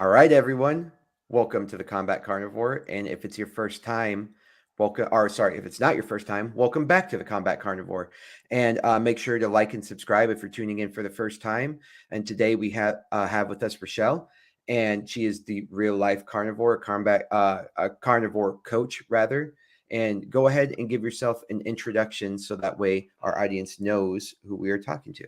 All right, everyone. Welcome to the Combat Carnivore. And if it's your first time, if it's not your first time, welcome back to the Combat Carnivore. And make sure to like and subscribe if you're tuning in for the first time. And today we have with us Richelle, and she is the real life carnivore, a carnivore coach rather. And go ahead and give yourself an introduction so that way our audience knows who we are talking to.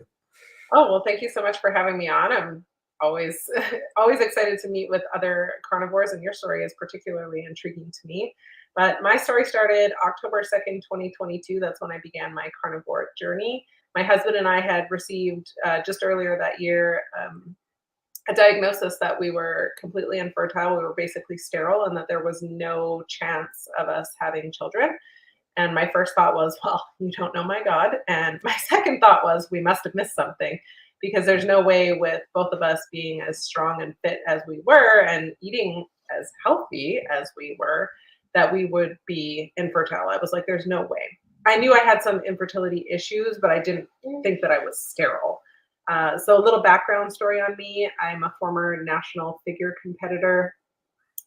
Oh, well, thank you so much for having me on. I'm always always excited to meet with other carnivores, and your story is particularly intriguing to me. But my story started October 2nd, 2022. That's when I began my carnivore journey. My husband and I had received just earlier that year a diagnosis that we were completely infertile. We were basically sterile, and that there was no chance of us having children. And my first thought was, well, you don't know my God. And my second thought was, we must have missed something, because there's no way, with both of us being as strong and fit as we were and eating as healthy as we were, that we would be infertile. I was like, there's no way. I knew I had some infertility issues, but I didn't think that I was sterile. So a little background story on me. I'm a former national figure competitor.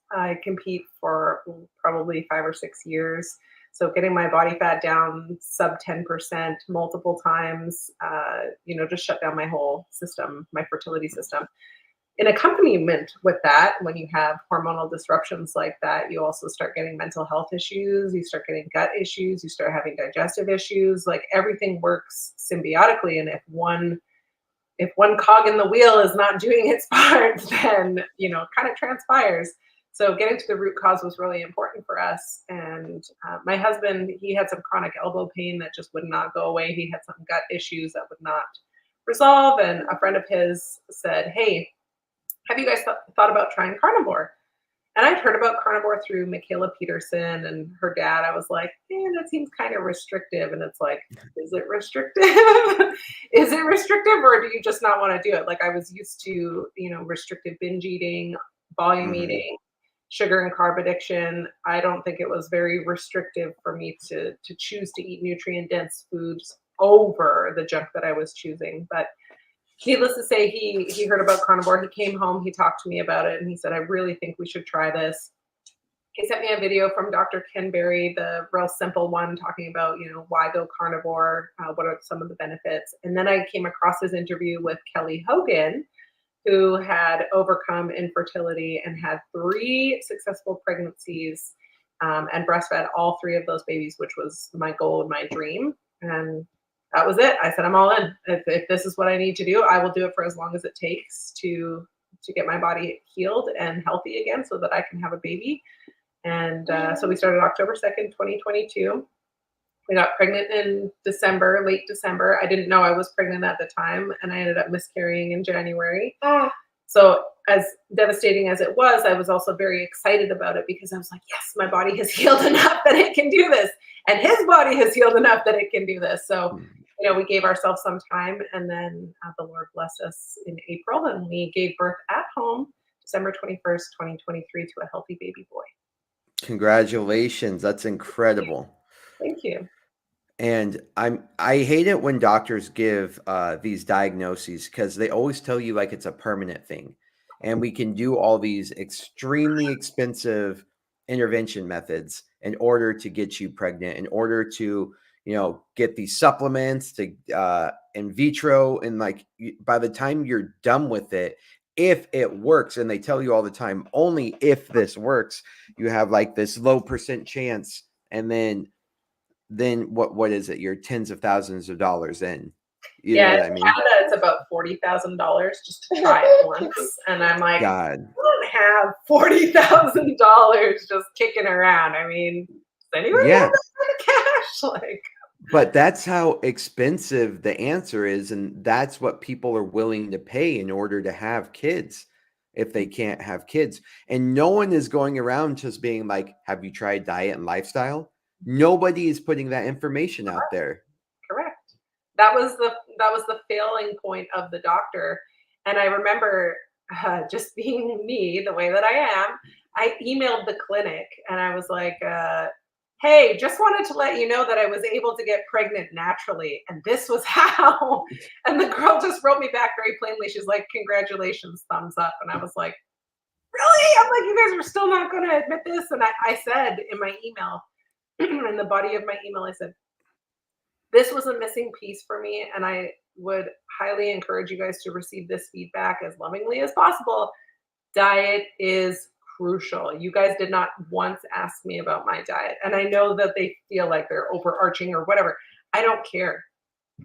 I compete for probably 5 or 6 years. So getting my body fat down sub 10% multiple times, just shut down my whole system, my fertility system. In accompaniment with that, when you have hormonal disruptions like that, you also start getting mental health issues, you start getting gut issues, you start having digestive issues. Like, everything works symbiotically. And if one cog in the wheel is not doing its part, then it kind of transpires. So getting to the root cause was really important for us. And my husband, he had some chronic elbow pain that just would not go away. He had some gut issues that would not resolve. And a friend of his said, hey, have you guys thought about trying carnivore? And I'd heard about carnivore through Michaela Peterson and her dad. I was like, that seems kind of restrictive. And it's like, is it restrictive? Is it restrictive, or do you just not want to do it? Like, I was used to, restrictive binge eating, volume Mhm. eating, sugar and carb addiction. I don't think it was very restrictive for me to choose to eat nutrient dense foods over the junk that I was choosing. But needless to say, he heard about carnivore. He came home, he talked to me about it, and he said, I really think we should try this. He sent me a video from Dr. Ken Berry, the real simple one, talking about, why go carnivore, what are some of the benefits. And then I came across his interview with Kelly Hogan, who had overcome infertility and had 3 successful pregnancies, and breastfed all 3 of those babies, which was my goal and my dream. And that was it. I said, I'm all in. If this is what I need to do, I will do it for as long as it takes to get my body healed and healthy again, so that I can have a baby. And so we started October 2nd, 2022. We got pregnant in December, late December. I didn't know I was pregnant at the time, and I ended up miscarrying in January. So, as devastating as it was, I was also very excited about it, because I was like, yes, my body has healed enough that it can do this. And his body has healed enough that it can do this. So, we gave ourselves some time, and then the Lord blessed us in April, and we gave birth at home December 21st, 2023, to a healthy baby boy. Congratulations. That's incredible. Thank you. And I hate it when doctors give these diagnoses, because they always tell you like it's a permanent thing. And we can do all these extremely expensive intervention methods in order to get you pregnant, in order to, get these supplements to in vitro. And like, by the time you're done with it, if it works, and they tell you all the time, only if this works, you have like this low percent chance. And then what is it? You're tens of thousands of dollars in. You know Yeah, in what I mean? Canada, it's about $40,000 just to try it once. And I'm like, God. I don't have $40,000 just kicking around. I mean, does anyone have Yeah. that kind of cash? Like, But that's how expensive the answer is. And that's what people are willing to pay in order to have kids if they can't have kids. And no one is going around just being like, have you tried diet and lifestyle? Nobody is putting that information out there. correct. That was the failing point of the doctor. And I remember just being me, the way that I am. I emailed the clinic, and I was like, hey, just wanted to let you know that I was able to get pregnant naturally, and this was how. And the girl just wrote me back very plainly. She's like, congratulations, thumbs up. And I was like, really? I'm like, you guys are still not going to admit this? And I said in my email, in the body of my email, I said, this was a missing piece for me. And I would highly encourage you guys to receive this feedback as lovingly as possible. Diet is crucial. You guys did not once ask me about my diet. And I know that they feel like they're overarching or whatever. I don't care.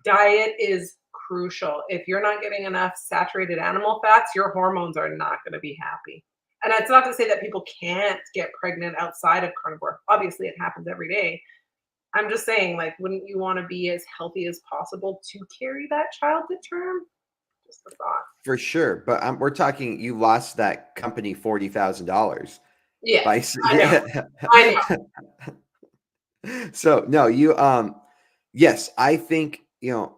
Diet is crucial. If you're not getting enough saturated animal fats, your hormones are not going to be happy. And that's not to say that people can't get pregnant outside of carnivore. Obviously, it happens every day. I'm just saying, like, wouldn't you want to be as healthy as possible to carry that child to term? Just a thought. For sure, but we're talking you lost that company $40,000 Yes, by I know. I know. so no, you yes, I think,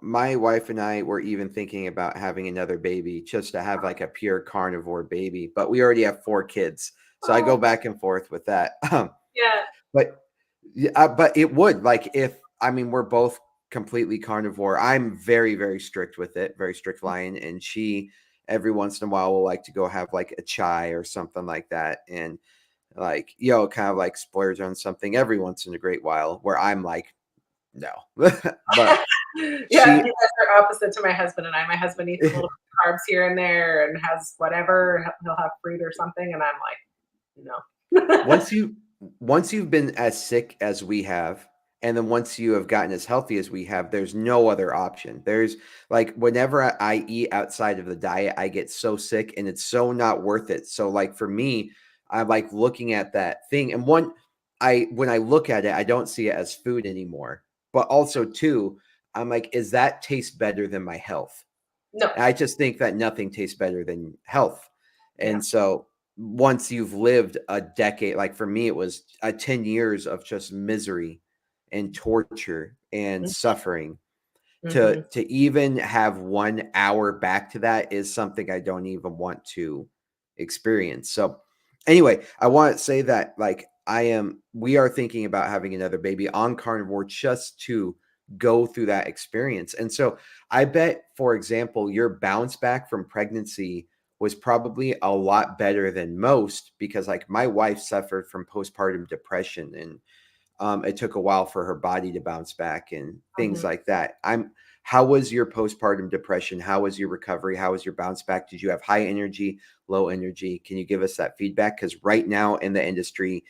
my wife and I were even thinking about having another baby just to have like a pure carnivore baby, but we already have 4 kids. So I Oh, go back and forth with that. yeah. But yeah, but it would like if I mean we're both completely carnivore. I'm very very strict with it, very strict lion, and she every once in a while will like to go have like a chai or something like that, and like kind of like splurge on something every once in a great while. Where I'm like no, but Yeah, she you guys are opposite to my husband and I. My husband eats a little carbs here and there and has whatever. He'll have fruit or something, and I'm like, no. once you once you've been as sick as we have, and then once you have gotten as healthy as we have, there's no other option. There's like whenever I eat outside of the diet, I get so sick and it's so not worth it. So like for me, I'm like looking at that thing, and I when I look at it, I don't see it as food anymore. But also two, I'm like, is that taste better than my health? No. I just think that nothing tastes better than health. Yeah. And so once you've lived a decade, like for me, it was 10 years of just misery and torture and suffering Mhm. to even have 1 hour back to that is something I don't even want to experience. So anyway, I want to say that like we are thinking about having another baby on carnivore just to go through that experience. And so I bet, for example, your bounce back from pregnancy was probably a lot better than most because like my wife suffered from postpartum depression and it took a while for her body to bounce back and things Mhm. like that. How was your postpartum depression? How was your recovery? How was your bounce back? Did you have high energy, low energy? Can you give us that feedback? Because right now in the industry,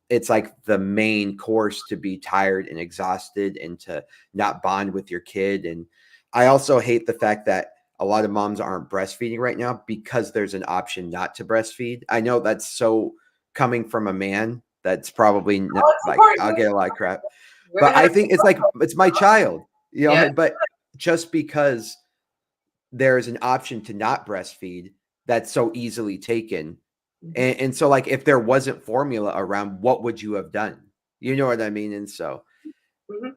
it's like the main course to be tired and exhausted and to not bond with your kid. And I also hate the fact that a lot of moms aren't breastfeeding right now because there's an option not to breastfeed. I know that's so coming from a man. That's probably Oh, it's like I'll important. get a lot of crap, Women but have I think it's like it's my child, Yes. But just because there's an option to not breastfeed that's so easily taken, Mhm. and so like if there wasn't formula around, what would you have done? You know what I mean? And so Mhm.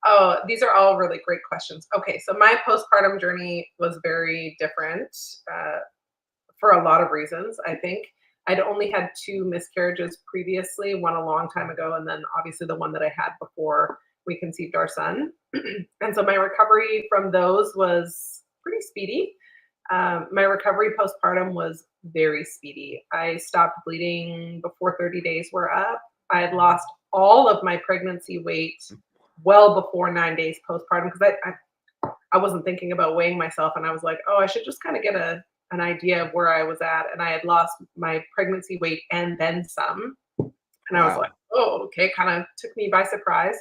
Oh, these are all really great questions. Okay, so my postpartum journey was very different uh, for a lot of reasons. I think I'd only had 2 miscarriages previously, one a long time ago, and then obviously the one that I had before we conceived our son. And so my recovery from those was pretty speedy. My recovery postpartum was very speedy. I stopped bleeding before 30 days were up. I had lost all of my pregnancy weight well before 9 days postpartum because I wasn't thinking about weighing myself and I was like, oh, I should just kind of get an idea of where I was at. And I had lost my pregnancy weight and then some. And I was like, wow. oh, okay, kind of took me by surprise.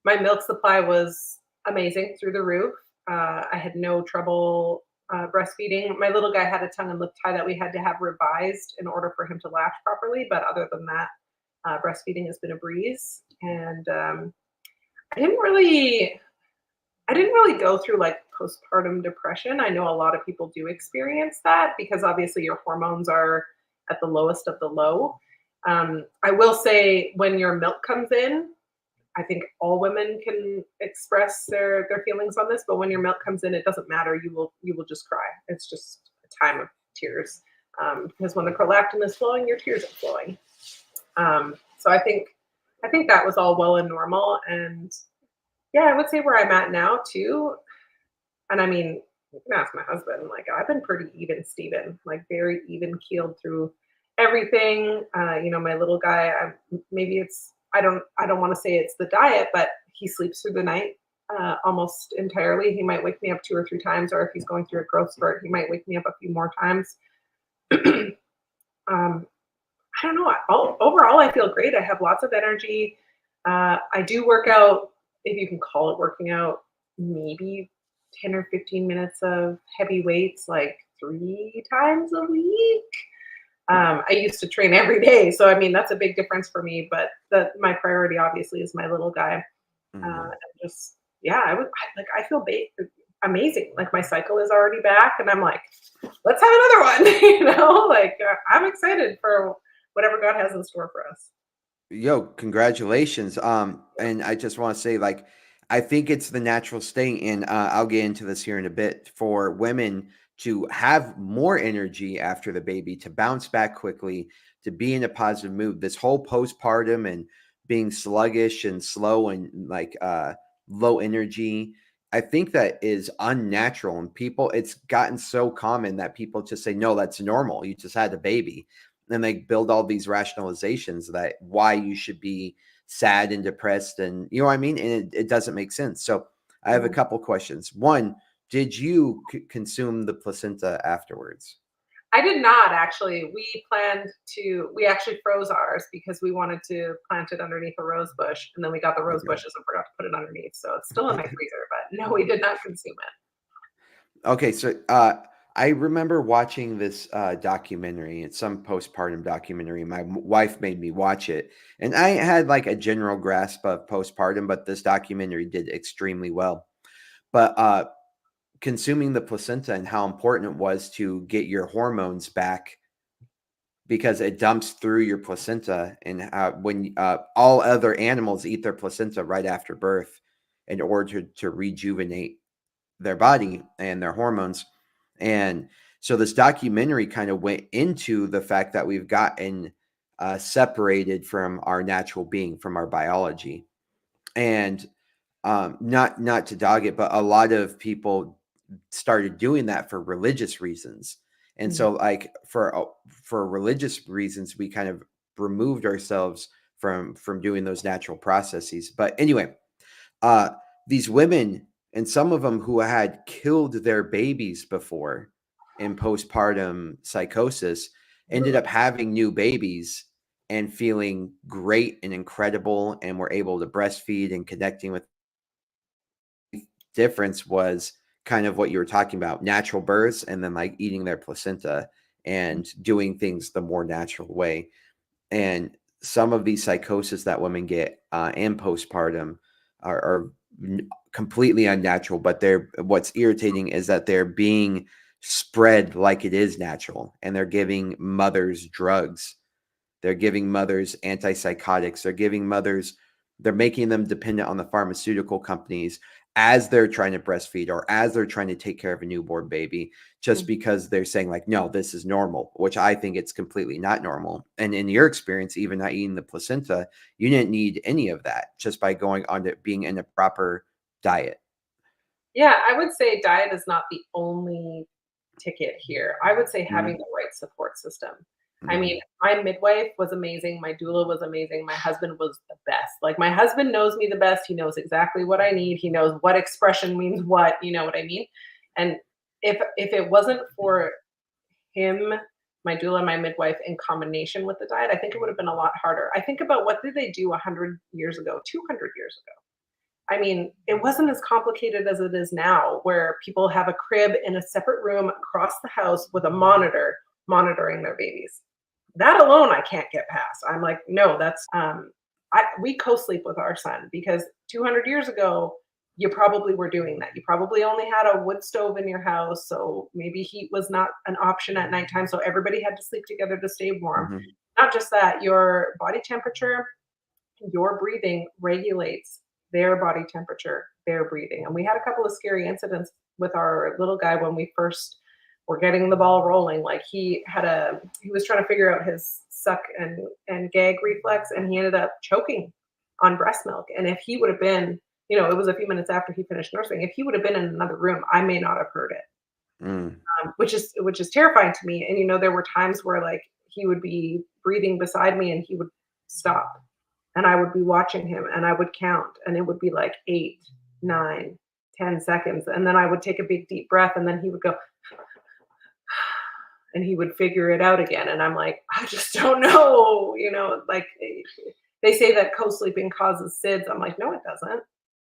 My milk supply was amazing through the roof. I had no trouble breastfeeding. My little guy had a tongue and lip tie that we had to have revised in order for him to latch properly. But other than that, breastfeeding has been a breeze. And I didn't really I didn't really go through like postpartum depression. I know a lot of people do experience that because obviously your hormones are at the lowest of the low. I will say when your milk comes in, I think all women can express their feelings on this, but when your milk comes in, it doesn't matter. You will just cry. It's just a time of tears because when the prolactin is flowing, your tears are flowing. So I think that was all well and normal, and yeah, I would say where I'm at now too. And I mean, you can ask my husband. Like I've been pretty even, Steven. Like very even keeled through everything. My little guy, maybe I don't want to say it's the diet, but he sleeps through the night almost entirely. He might wake me up 2 or 3 times, or if he's going through a growth spurt, he might wake me up a few more times. um, I don't know. Overall, I feel great. I have lots of energy. I do work out, if you can call it working out, maybe 10 or 15 minutes of heavy weights, like 3 times a week. I used to train every day, so I mean that's a big difference for me. But my priority obviously is my little guy. Mhm. And just yeah, I feel amazing. Like my cycle is already back, and I'm like, let's have another one. I'm excited for whatever God has in store for us. Yo, congratulations. And I just want to say, like, I think it's the natural state, and I'll get into this here in a bit, for women to have more energy after the baby, to bounce back quickly, to be in a positive mood. This whole postpartum and being sluggish and slow and like low energy, I think that is unnatural. And people, it's gotten so common that people just say, no, that's normal. You just had a baby, and they build all these rationalizations that why you should be sad and depressed, and you know what I mean, and it doesn't make sense. So I have a Mhm. couple questions. One, did you consume the placenta afterwards? I did not actually. We actually froze ours because we wanted to plant it underneath a rose bush, and then we got the rose Okay. bushes and forgot to put it underneath. So it's still in my freezer, but no, we did not consume it. Okay, so I remember watching this documentary. It's some postpartum documentary. My wife made me watch it, and I had like a general grasp of postpartum, but this documentary did extremely well. But consuming the placenta and how important it was to get your hormones back, because it dumps through your placenta, and when all other animals eat their placenta right after birth in order to rejuvenate their body and their hormones. And so this documentary kind of went into the fact that we've gotten separated from our natural being, from our biology. And not to dog it, but a lot of people started doing that for religious reasons. And Mhm. so like for religious reasons, we kind of removed ourselves from doing those natural processes. But anyway, uh these women, and some of them who had killed their babies before in postpartum psychosis, ended Ugh. up having new babies and feeling great and incredible, and were able to breastfeed and connecting with. Difference was kind of what you were talking about, natural births, and then like eating their placenta and doing things the more natural way. And some of these psychosis that women get in postpartum are completely unnatural, but they're, what's irritating is that they're being spread like it is natural, and they're giving mothers drugs, they're giving mothers antipsychotics. They're making them dependent on the pharmaceutical companies as they're trying to breastfeed, or as they're trying to take care of a newborn baby, just Mhm. because they're saying, like, no, this is normal, which I think it's completely not normal. And in your experience, even not eating the placenta, you didn't need any of that just by going on to being in a proper diet. Yeah, I would say diet is not the only ticket here. I would say having Hmm. the right support system. I mean, Hmm. my midwife was amazing, my doula was amazing, my husband was the best. Like, my husband knows me the best, he knows exactly what I need, he knows what expression means what, you know what I mean? And if it wasn't for him, my doula, my midwife, in combination with the diet, I think it would have been a lot harder. I think about what did they do 100 years ago, 200 years ago? I mean, it wasn't as complicated as it is now, where people have a crib in a separate room across the house with a monitor monitoring their babies. That alone, I can't get past. I'm like, no, that's we co-sleep with our son because 200 years ago, you probably were doing that. You probably only had a wood stove in your house, so maybe heat was not an option at nighttime. So everybody had to sleep together to stay warm. Hmm. Not just that, your body temperature, your breathing regulates their body temperature, their breathing. And we had a couple of scary incidents with our little guy when we first were getting the ball rolling. Like he was trying to figure out his suck and gag reflex, and he ended up choking on breast milk. And if he would have been, it was a few minutes after he finished nursing. If he would have been in another room, I may not have heard it, Mm. which is terrifying to me. And there were times where like he would be breathing beside me and he would stop. And I would be watching him and I would count and it would be like 8, 9, 10 seconds. And then I would take a big deep breath and then he would go and he would figure it out again. And I'm like, I just don't know, like they say that co-sleeping causes SIDS. I'm like, no, it doesn't.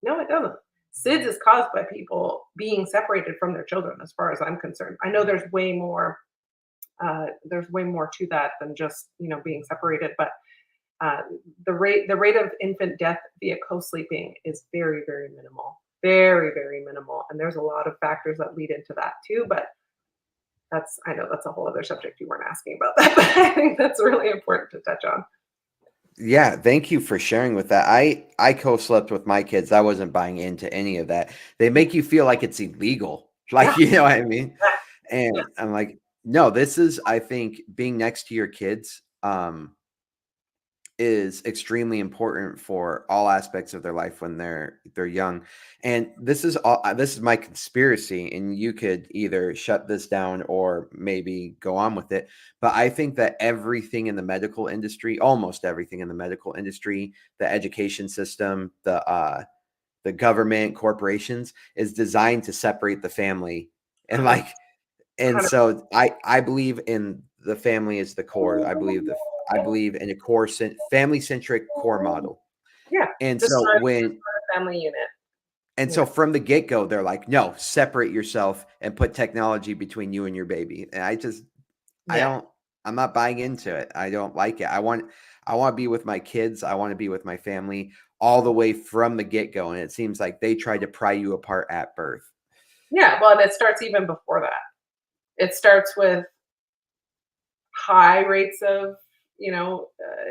No, it doesn't. SIDS is caused by people being separated from their children, as far as I'm concerned. I know there's way more. There's way more to that than just being separated, but uh, the rate of infant death via co-sleeping is very, very minimal, very, very minimal, and there's a lot of factors that lead into that too. But I know that's a whole other subject. You weren't asking about that, but I think that's really important to touch on. Yeah, thank you for sharing with that. I co-slept with my kids. I wasn't buying into any of that. They make you feel like it's illegal. Like, Yeah, you know what I mean? yeah, yeah. And I'm like, no, this is, I think, being next to your kids is extremely important for all aspects of their life when they're young. And this is my conspiracy, and you could either shut this down or maybe go on with it. But I think that everything in the medical industry, almost everything in the medical industry, the education system, the government, corporations, is designed to separate the family. And like, and 100. so I believe in the family as the core. I believe in a family centric core model. Yeah, And just so start a family unit. from the get go, they're like, no, separate yourself and put technology between you and your baby. And I Yeah, don't, I'm not buying into it. I don't like it. I want to be with my kids. I want to be with my family all the way from the get go. And it seems like they try to pry you apart at birth. yeah. Well, and it starts even before that. It starts with high rates of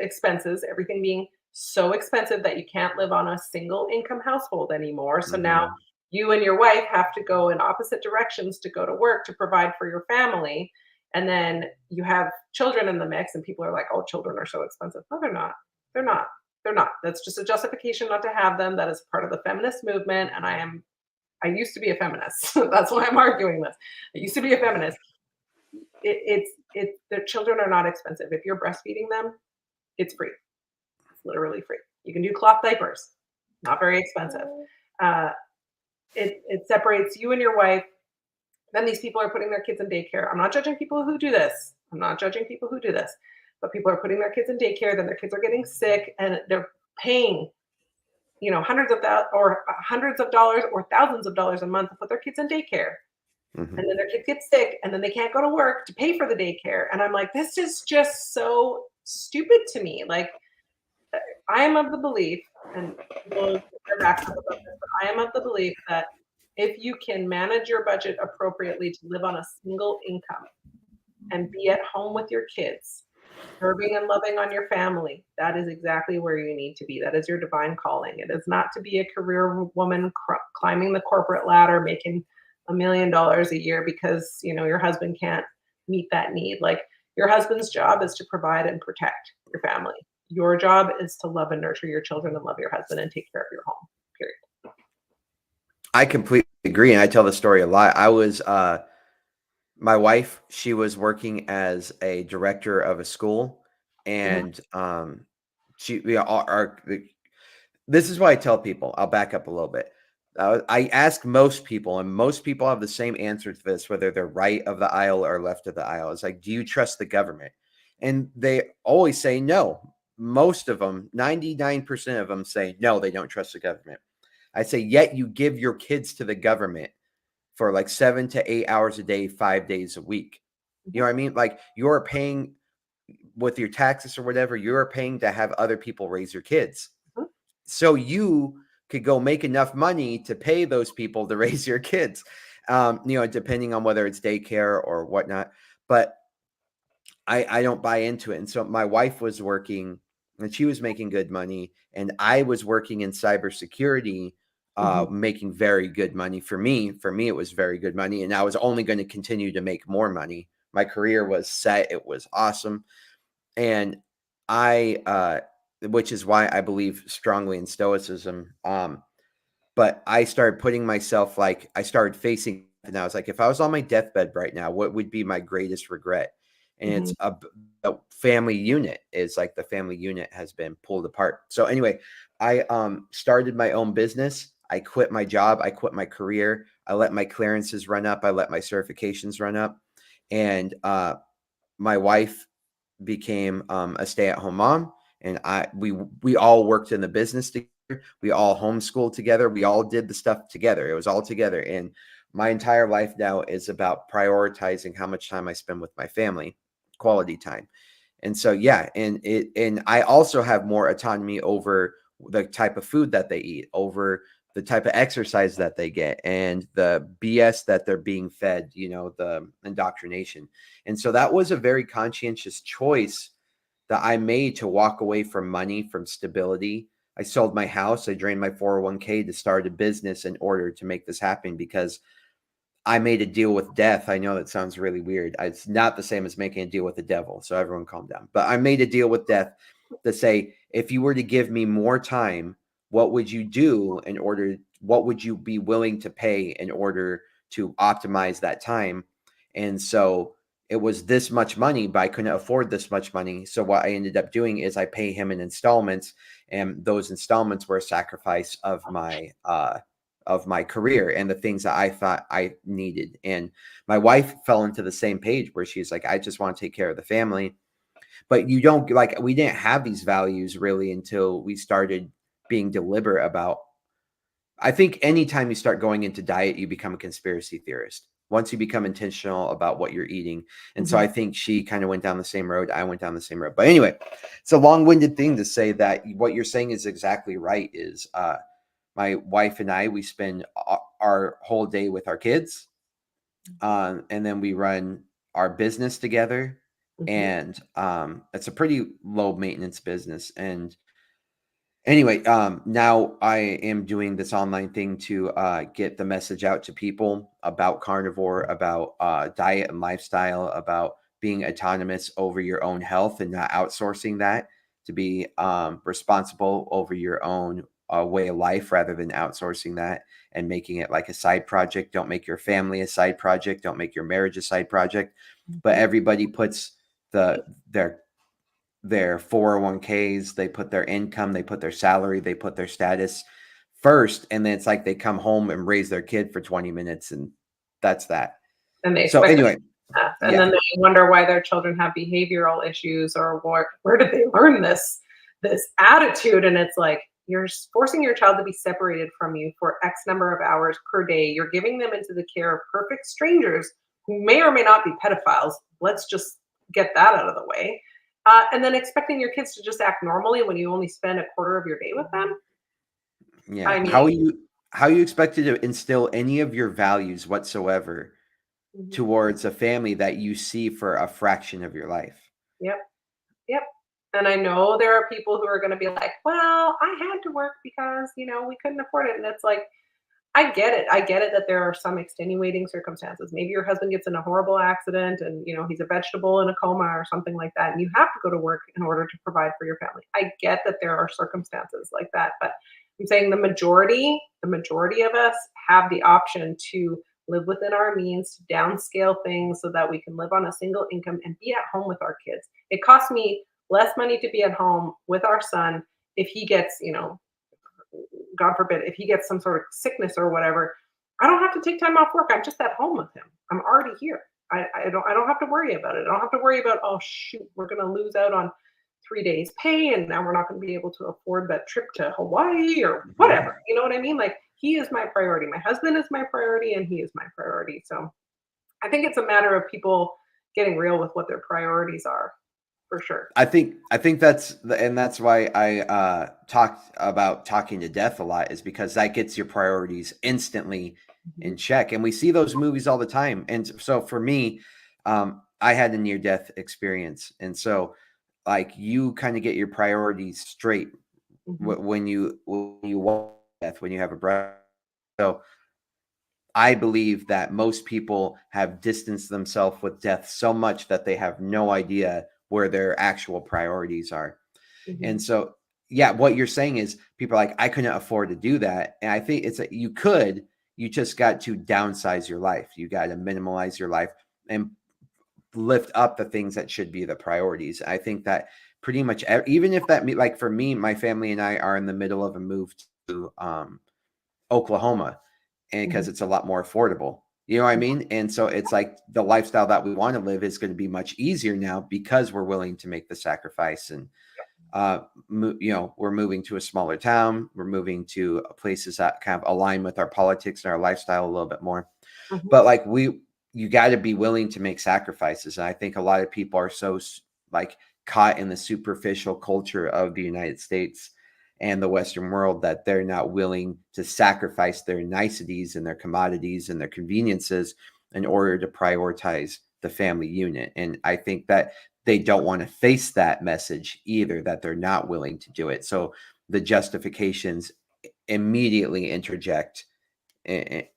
expenses, everything being so expensive that you can't live on a single income household anymore. So now Mhm. you and your wife have to go in opposite directions to go to work to provide for your family. And then you have children in the mix, and people are like, oh, children are so expensive. No, they're not. They're not. They're not. That's just a justification not to have them. That is part of the feminist movement. And I used to be a feminist. That's why I'm arguing this. I used to be a feminist. Their children are not expensive. If you're breastfeeding them, it's free. It's literally free. You can do cloth diapers, not very expensive. Uh, it separates you and your wife. Then these people are putting their kids in daycare. I'm not judging people who do this. I'm not judging people who do this, but people are putting their kids in daycare. Then their kids are getting sick, and they're paying hundreds of dollars or thousands of dollars a month to put their kids in daycare. Mhm. And then their kids get sick, and then they can't go to work to pay for the daycare. And I'm like, this is just so stupid to me. Like, I am of the belief, and people get their backs up about this, but I am of the belief that if you can manage your budget appropriately to live on a single income and be at home with your kids, serving and loving on your family, that is exactly where you need to be. That is your divine calling. It is not to be a career woman climbing the corporate ladder, making $1 million a year because your husband can't meet that need. Like, your husband's job is to provide and protect your family. Your job is to love and nurture your children and love your husband and take care of your home. Period. I completely agree. And I tell the story a lot. My wife, she was working as a director of a school, Mhm. and this is what I tell people. I'll back up a little bit. I ask most people, and most people have the same answer to this, whether they're right of the aisle or left of the aisle. It's like, do you trust the government? And they always say no. Most of them, 99% of them say no, they don't trust the government. I say, yet you give your kids to the government for like 7 to 8 hours a day, 5 days a week. You Mhm. know what I mean? Like, you're paying with your taxes or whatever, you're paying to have other people raise your kids. Mhm. So you could go make enough money to pay those people to raise your kids, depending on whether it's daycare or whatnot. But I don't buy into it. And so my wife was working and she was making good money, and I was working in cybersecurity, Mhm. making very good money. For me, it was very good money. And I was only going to continue to make more money. My career was set. It was awesome. And which is why I believe strongly in Stoicism. But I started putting myself, like, I started facing, and I was like, if I was on my deathbed right now, what would be my greatest regret? and it's a family unit. Is like the family unit has been pulled apart. So anyway, I started my own business. I quit my job. I quit my career. I let my clearances run up. I let my certifications run up, and my wife became a stay-at-home mom, and we all worked in the business together. We all homeschooled together. We all did the stuff together. It was all together. And my entire life now is about prioritizing how much time I spend with my family, quality time. And so, yeah, and I also have more autonomy over the type of food that they eat, over the type of exercise that they get, and the BS that they're being fed, the indoctrination. And so that was a very conscientious choice that I made to walk away from money, from stability. I sold my house. I drained my 401k to start a business in order to make this happen, because I made a deal with death. I know that sounds really weird. It's not the same as making a deal with the devil. So everyone calm down. But I made a deal with death to say, if you were to give me more time, what would you do what would you be willing to pay in order to optimize that time? And so it was this much money, but I couldn't afford this much money. So what I ended up doing is I pay him in installments, and those installments were a sacrifice of my career and the things that I thought I needed. And my wife fell into the same page where she's like, I just want to take care of the family. But we didn't have these values really until we started being deliberate about. I think anytime you start going into diet, you become a conspiracy theorist once you become intentional about what you're eating. And so I think she kind of went down the same road. I went down the same road. But anyway, it's a long-winded thing to say that what you're saying is exactly right. Is my wife and I, we spend our whole day with our kids, and then we run our business together. And it's a pretty low maintenance business. And anyway, now I am doing this online thing to get the message out to people about carnivore, about diet and lifestyle, about being autonomous over your own health and not outsourcing that, to be responsible over your own way of life rather than outsourcing that and making it like a side project. Don't make your family a side project. Don't make your marriage a side project. But everybody puts their 401ks, they put their income, they put their salary, they put their status first, and then it's like they come home and raise their kid for 20 minutes, and that's that. And they So expect anyway, and then they wonder why their children have behavioral issues, or where did they learn this attitude? And it's like, you're forcing your child to be separated from you for X number of hours per day. You're giving them into the care of perfect strangers who may or may not be pedophiles. Let's just get that out of the way. And then expecting your kids to just act normally when you only spend a quarter of your day with them. yeah, I mean, how you expected to instill any of your values whatsoever towards a family that you see for a fraction of your life? yep, yep. And I know there are people who are going to be like, well, I had to work because, we couldn't afford it. And it's like, I get it. I get it that there are some extenuating circumstances. Maybe your husband gets in a horrible accident and, he's a vegetable in a coma or something like that. And you have to go to work in order to provide for your family. I get that there are circumstances like that. But I'm saying the majority of us have the option to live within our means, to downscale things so that we can live on a single income and be at home with our kids. It costs me less money to be at home with our son if he gets, God forbid, if he gets some sort of sickness or whatever. I don't have to take time off work. I'm just at home with him. I'm already here. I don't have to worry about it. I don't have to worry about, oh shoot, we're gonna lose out on 3 days pay and now we're not gonna be able to afford that trip to Hawaii or whatever. You know what I mean? Like, he is my priority. My husband is my priority and he is my priority. So I think it's a matter of people getting real with what their priorities are, for sure. I think that's why I talked about talking to death a lot, is because that gets your priorities instantly in check. And we see those movies all the time. And so for me, I had a near death experience. And so like, you kind of get your priorities straight when you walk death, when you have a breath. So I believe that most people have distanced themselves with death so much that they have no idea where their actual priorities are. And so, yeah, what you're saying is people are like, I couldn't afford to do that. And I think you just got to downsize your life. You got to minimalize your life and lift up the things that should be the priorities. I think that pretty much even if that like for me, my family and I are in the middle of a move to Oklahoma, and Mhm. because it's a lot more affordable. You know what I mean? And so it's like the lifestyle that we want to live is going to be much easier now because we're willing to make the sacrifice. And we're moving to a smaller town. We're moving to places that kind of align with our politics and our lifestyle a little bit more. Mhm. But like you got to be willing to make sacrifices. And I think a lot of people are so like caught in the superficial culture of the United States and the Western world that they're not willing to sacrifice their niceties and their commodities and their conveniences in order to prioritize the family unit. And I think that they don't want to face that message either, that they're not willing to do it. So the justifications immediately interject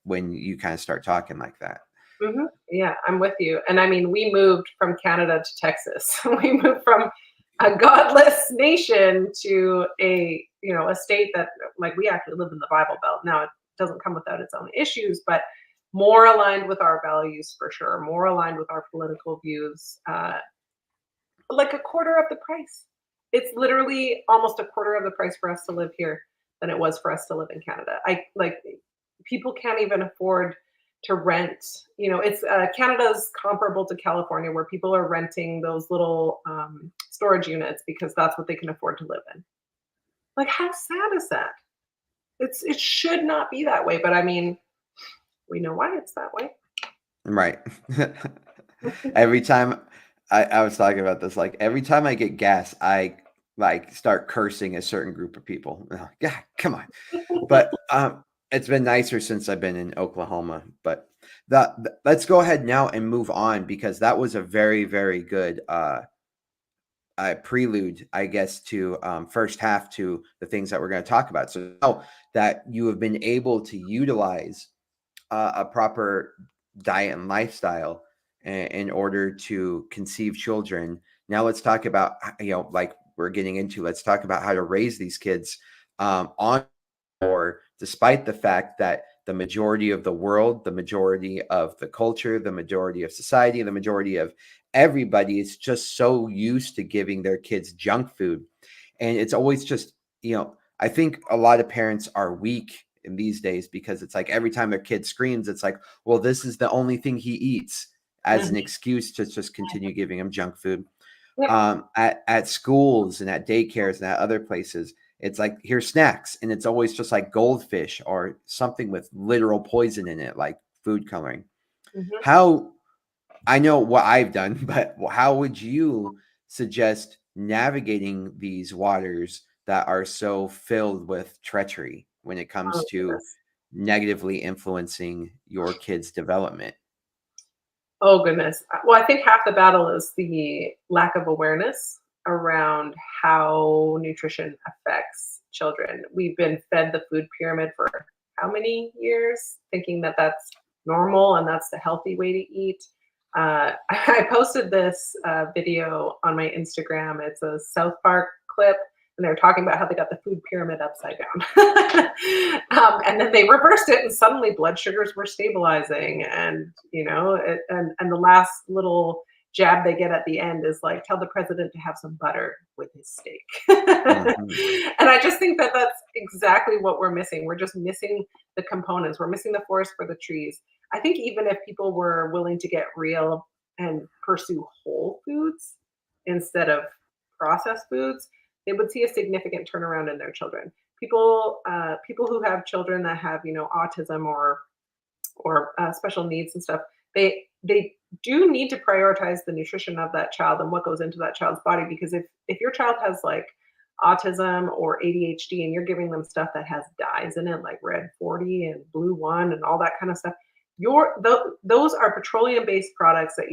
when you kind of start talking like that. Mhm. Yeah, I'm with you. And I mean, we moved from Canada to Texas. We moved from a godless nation to a state that, like, we actually live in the Bible Belt. Now, it doesn't come without its own issues, but more aligned with our values for sure, more aligned with our political views. Like a quarter of the price. It's literally almost a quarter of the price for us to live here than it was for us to live in Canada. I like people can't even afford to rent. It's Canada's comparable to California, where people are renting those little storage units because that's what they can afford to live in. Like, how sad is that? It should not be that way, but I mean, we know why it's that way. Right. Every time I was talking about this, like every time I get gas, I like start cursing a certain group of people. I'm like, God, come on. But it's been nicer since I've been in Oklahoma. But let's go ahead now and move on, because that was a very, very good prelude, I guess, to first half to the things that we're going to talk about. So now that you have been able to utilize a proper diet and lifestyle in order to conceive children. Now let's talk about, like we're getting into, let's talk about how to raise these kids on, or despite the fact that the majority of the world, the majority of the culture, the majority of society, the majority of everybody is just so used to giving their kids junk food. And it's always just, I think a lot of parents are weak in these days, because it's like every time their kid screams, it's like, well, this is the only thing he eats, as an Mhm. excuse to just continue giving him junk food. Yep. At schools and at daycares and at other places, it's like, here's snacks, and it's always just like goldfish or something with literal poison in it, like food coloring. Mhm. How I know what I've done, but how would you suggest navigating these waters that are so filled with treachery when it comes Oh to goodness. negatively influencing your kids' development? Oh goodness. Well, I think half the battle is the lack of awareness around how nutrition affects children. We've been fed the food pyramid for how many years, thinking that that's normal and that's the healthy way to eat. I posted this video on my Instagram. It's a South Park clip, and they're talking about how they got the food pyramid upside down. And then they reversed it, and suddenly blood sugars were stabilizing. And, and the last little jab they get at the end is like, tell the president to have some butter with his steak. Mhm. And I just think that that's exactly what we're missing. We're just missing the components, we're missing the forest for the trees. I think even if people were willing to get real and pursue whole foods instead of processed foods, they would see a significant turnaround in their children. People who have children that have autism or special needs and stuff, they do need to prioritize the nutrition of that child and what goes into that child's body, because if your child has like autism or ADHD and you're giving them stuff that has dyes in it, like red 40 and blue 1 and all that kind of stuff, those are petroleum based products that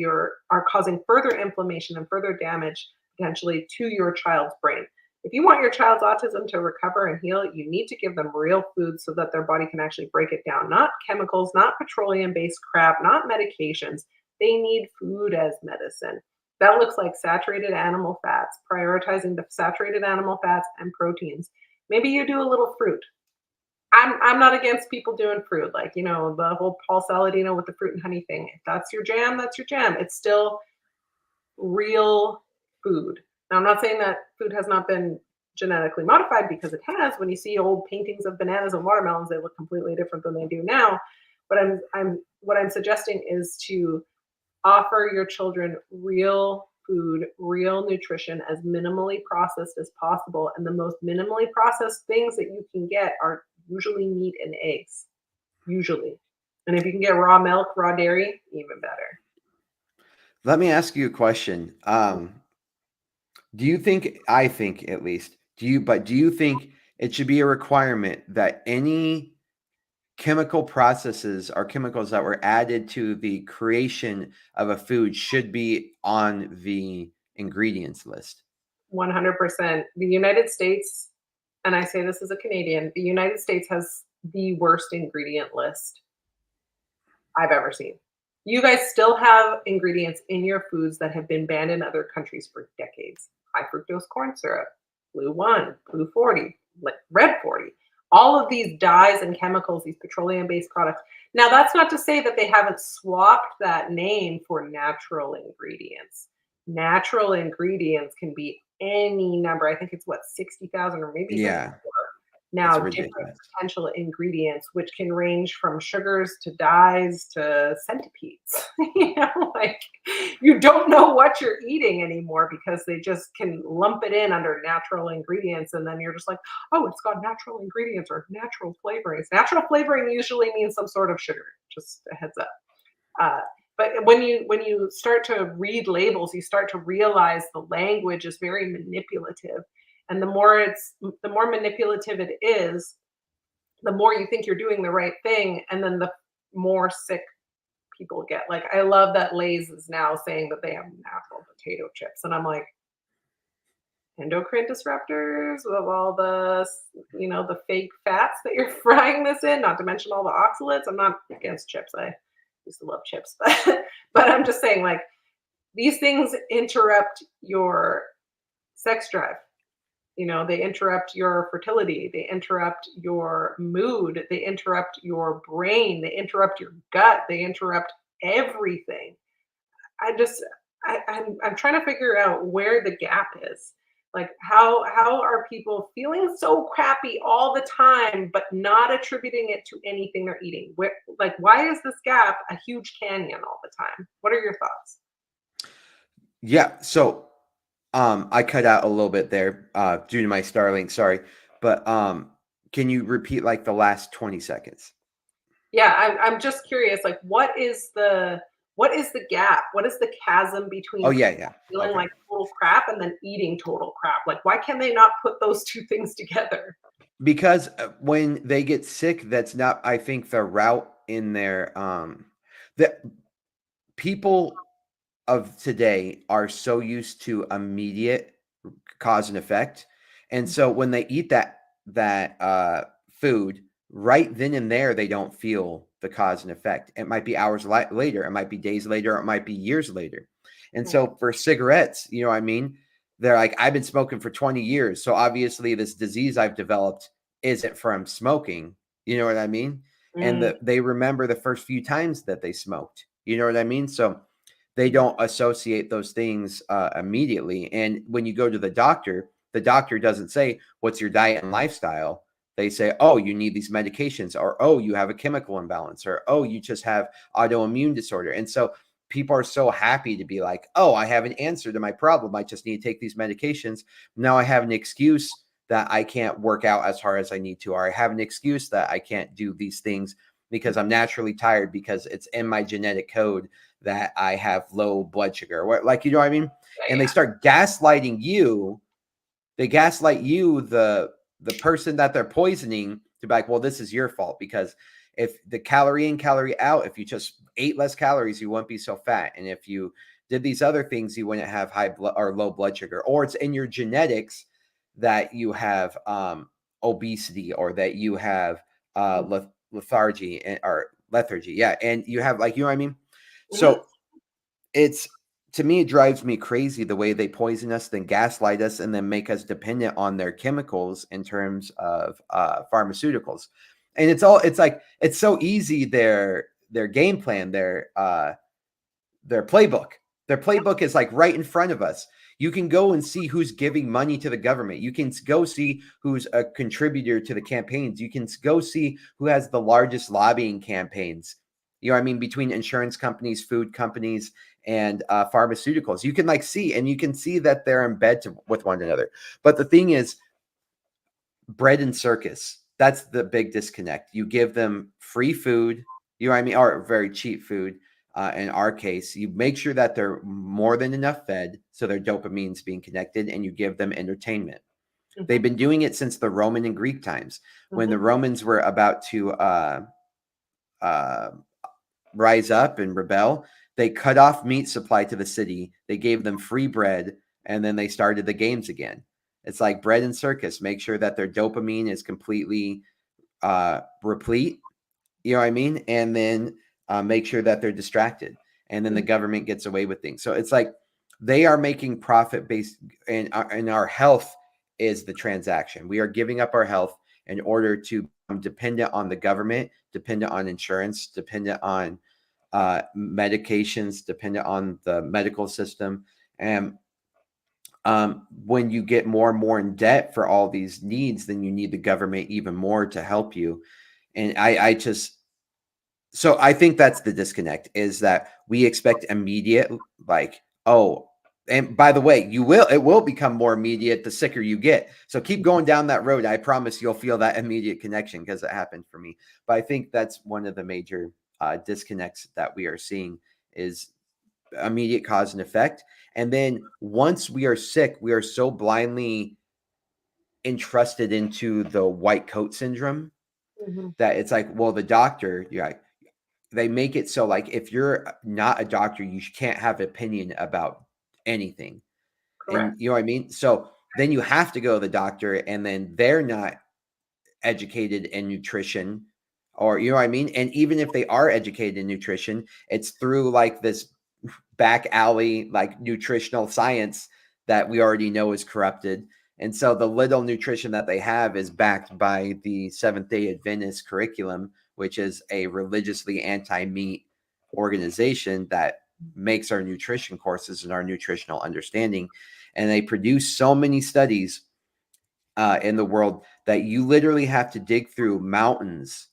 are causing further inflammation and further damage potentially to your child's brain. If you want your child's autism to recover and heal, you need to give them real food so that their body can actually break it down. Not chemicals, not petroleum based crap, not medications. They need food as medicine. That looks like saturated animal fats, prioritizing the saturated animal fats and proteins. Maybe you do a little fruit. I'm not against people doing fruit, like, the whole Paul Saladino with the fruit and honey thing. If that's your jam, that's your jam. It's still real food. Now, I'm not saying that food has not been genetically modified, because it has. When you see old paintings of bananas and watermelons, they look completely different than they do now. But what I'm suggesting is to offer your children real food, real nutrition, as minimally processed as possible. And the most minimally processed things that you can get are usually meat and eggs, usually. And if you can get raw milk, raw dairy, even better. Let me ask you a question. Do you think, I think at least, do you think it should be a requirement that any chemical processes or chemicals that were added to the creation of a food should be on the ingredients list? 100%. The United States, and I say this as a Canadian, the United States has the worst ingredient list I've ever seen. You guys still have ingredients in your foods that have been banned in other countries for decades. High fructose corn syrup, blue 1, blue 40, red 40. All of these dyes and chemicals, these petroleum based products. Now, that's not to say that they haven't swapped that name for natural ingredients. Natural ingredients can be any number. I think it's what, 60,000 or maybe even Yeah, more. it's Now, different ridiculous. potential ingredients, which can range from sugars to dyes to centipedes. Like, you don't know what you're eating anymore because they just can lump it in under natural ingredients. And then you're just like, oh, it's got natural ingredients or natural flavorings. Natural flavoring usually means some sort of sugar, just a heads up. Uh, but when you start to read labels, you start to realize the language is very manipulative, and the more manipulative it is, the more you think you're doing the right thing, and then the more sick people get. Like, I love that Lay's is now saying that they have natural potato chips, and I'm like, endocrine disruptors with all the fake fats that you're frying this in, not to mention all the oxalates. I'm not against chips. I used to love chips, but I'm just saying, like, these things interrupt your sex drive. They interrupt your fertility, they interrupt your mood, they interrupt your brain, they interrupt your gut, they interrupt everything. I just I'm trying to figure out where the gap is. Like, how are people feeling so crappy all the time but not attributing it to anything they're eating? Why is this gap a huge canyon all the time? What are your thoughts? Yeah, so I cut out a little bit there due to my Starlink, sorry. But can you repeat like the last 20 seconds? Yeah, I'm just curious, like, what is the gap? What is the chasm Oh between yeah, people yeah. feeling Okay. like total crap and then eating total crap? Like, why can they not put those 2 things together? Because when they get sick, that's not, I think, the route in their the people of today are so used to immediate cause and effect. And so when they eat that food right then and there, they don't feel the cause and effect. It might be hours later, it might be days later, it might be years later. And Right. so for cigarettes, you know what I mean? They're like, I've been smoking for 20 years. So obviously this disease I've developed isn't from smoking. You know what I mean? And Mm, they remember the first few times that they smoked. You know what I mean? So they yeah, don't associate those things immediately. And when you go to the doctor doesn't say, what's your diet and lifestyle? They say, oh, you need these medications, or oh, you have a chemical imbalance, or oh, you just have autoimmune disorder. And so people are so happy to be like, oh, I have an answer to my problem. I just need to take these medications. Now I have an excuse that I can't work out as hard as I need to, or I have an excuse that I can't do these things because I'm naturally tired because it's in my genetic code that I have low blood sugar. Like, you know what I mean? And they yeah, start gaslighting you. They gaslight you, the person that they're poisoning, to be like, well, this is your fault because if the calorie in, calorie out, if you just ate less calories, you wouldn't be so fat. And if you did these other things, you wouldn't have high blood or low blood sugar. Or it's in your genetics that you have obesity, or that you have yeah. lethargy, or lethargy. Yeah. And you have, like, you know what I mean? Mhm. So it's, to me, it drives me crazy the way they poison us, then gaslight us, and then make us dependent on their chemicals in terms of pharmaceuticals. And it's like, it's so easy, their game plan, their playbook. Their playbook is like right in front of us. You can go and see who's giving money to the government. You can go see who's a contributor to the campaigns. You can go see who has the largest lobbying campaigns. You know what I mean? Between insurance companies, food companies, and pharmaceuticals. You can like see, and you can see that they're in bed with one another. But the thing is, bread and circus, that's the big disconnect. You give them free food, you know what I mean, or very cheap food. In our case, you make sure that they're more than enough fed, so their dopamine's being connected, and you give them entertainment. They've been doing it since the Roman and Greek times. When the Romans were about to rise up and rebel, they cut off meat supply to the city. They gave them free bread, and then they started the games again. It's like bread and circus. Make sure that their dopamine is completely replete. You know what I mean? And then make sure that they're distracted. And then the government gets away with things. So it's like they are making profit based, and our health is the transaction. We are giving up our health in order to become dependent on the government, dependent on insurance, dependent on medications, dependent on the medical system. And when you get more and more in debt for all these needs, then you need the government even more to help you. And so I think that's the disconnect, is that we expect immediate, like, oh, and by the way, it will become more immediate the sicker you get. So keep going down that road. I promise you'll feel that immediate connection, because it happened for me. But I think that's one of the major disconnects that we are seeing, is immediate cause and effect. And then once we are sick, we are so blindly entrusted into the white coat syndrome that it's like, well, the doctor, they make it so like if you're not a doctor, you can't have opinion about anything. Correct. And you know what I mean? So then you have to go to the doctor, and then they're not educated in nutrition, or you know what I mean? And even if they are educated in nutrition, it's through like this back alley, like nutritional science that we already know is corrupted. And so the little nutrition that they have is backed by the Seventh-day Adventist curriculum, which is a religiously anti-meat organization that makes our nutrition courses and our nutritional understanding. And they produce so many studies in the world that you literally have to dig through mountains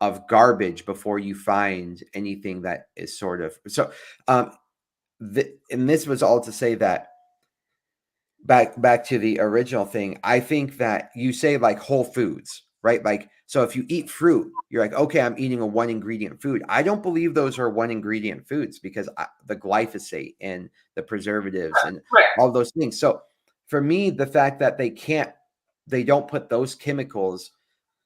of garbage before you find anything that is sort of so. And this was all to say that back to the original thing. I think that you say like whole foods, right? Like, so if you eat fruit, you're like, okay, I'm eating a one ingredient food. I don't believe those are one ingredient foods, because the glyphosate and the preservatives and all those things. So for me, the fact that they don't put those chemicals.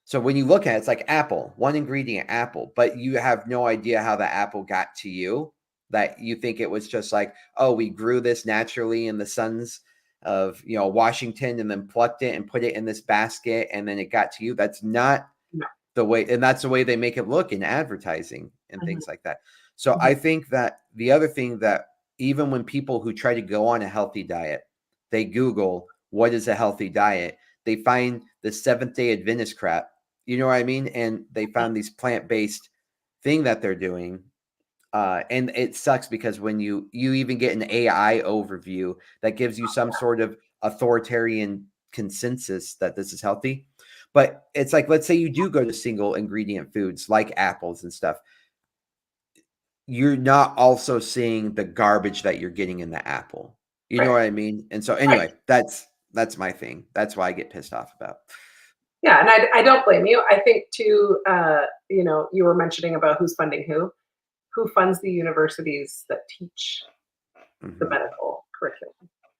So when you look at it, it's like apple, one ingredient apple, but you have no idea how the apple got to you. That you think it was just like, oh, we grew this naturally in the suns of, Washington, and then plucked it and put it in this basket, and then it got to you. That's not the way, and that's the way they make it look in advertising and things like that. So I think that the other thing, that even when people who try to go on a healthy diet, they Google what is a healthy diet, they find the Seventh-day Adventist crap. You know what I mean? And they found these plant-based thing that they're doing. And it sucks, because when you even get an AI overview that gives you some sort of authoritarian consensus that this is healthy. But it's like, let's say you do go to single ingredient foods like apples and stuff. You're not also seeing the garbage that you're getting in the apple. You know what I mean? And so anyway, that's my thing. That's why I get pissed off about. Yeah, and I don't blame you. I think too, you were mentioning about who's funding who funds the universities that teach the medical curriculum.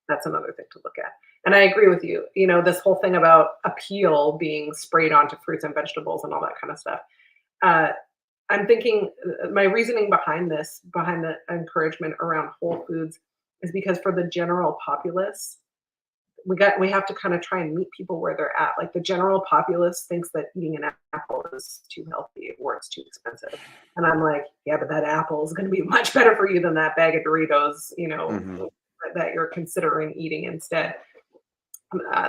That's another thing to look at. And I agree with you. This whole thing about appeal being sprayed onto fruits and vegetables and all that kind of stuff. I'm thinking my reasoning behind the encouragement around whole foods, is because for the general populace, we have to kind of try and meet people where they're at. Like the general populace thinks that eating an apple is too healthy or it's too expensive. And I'm like, yeah, but that apple is going to be much better for you than that bag of Doritos, that you're considering eating instead.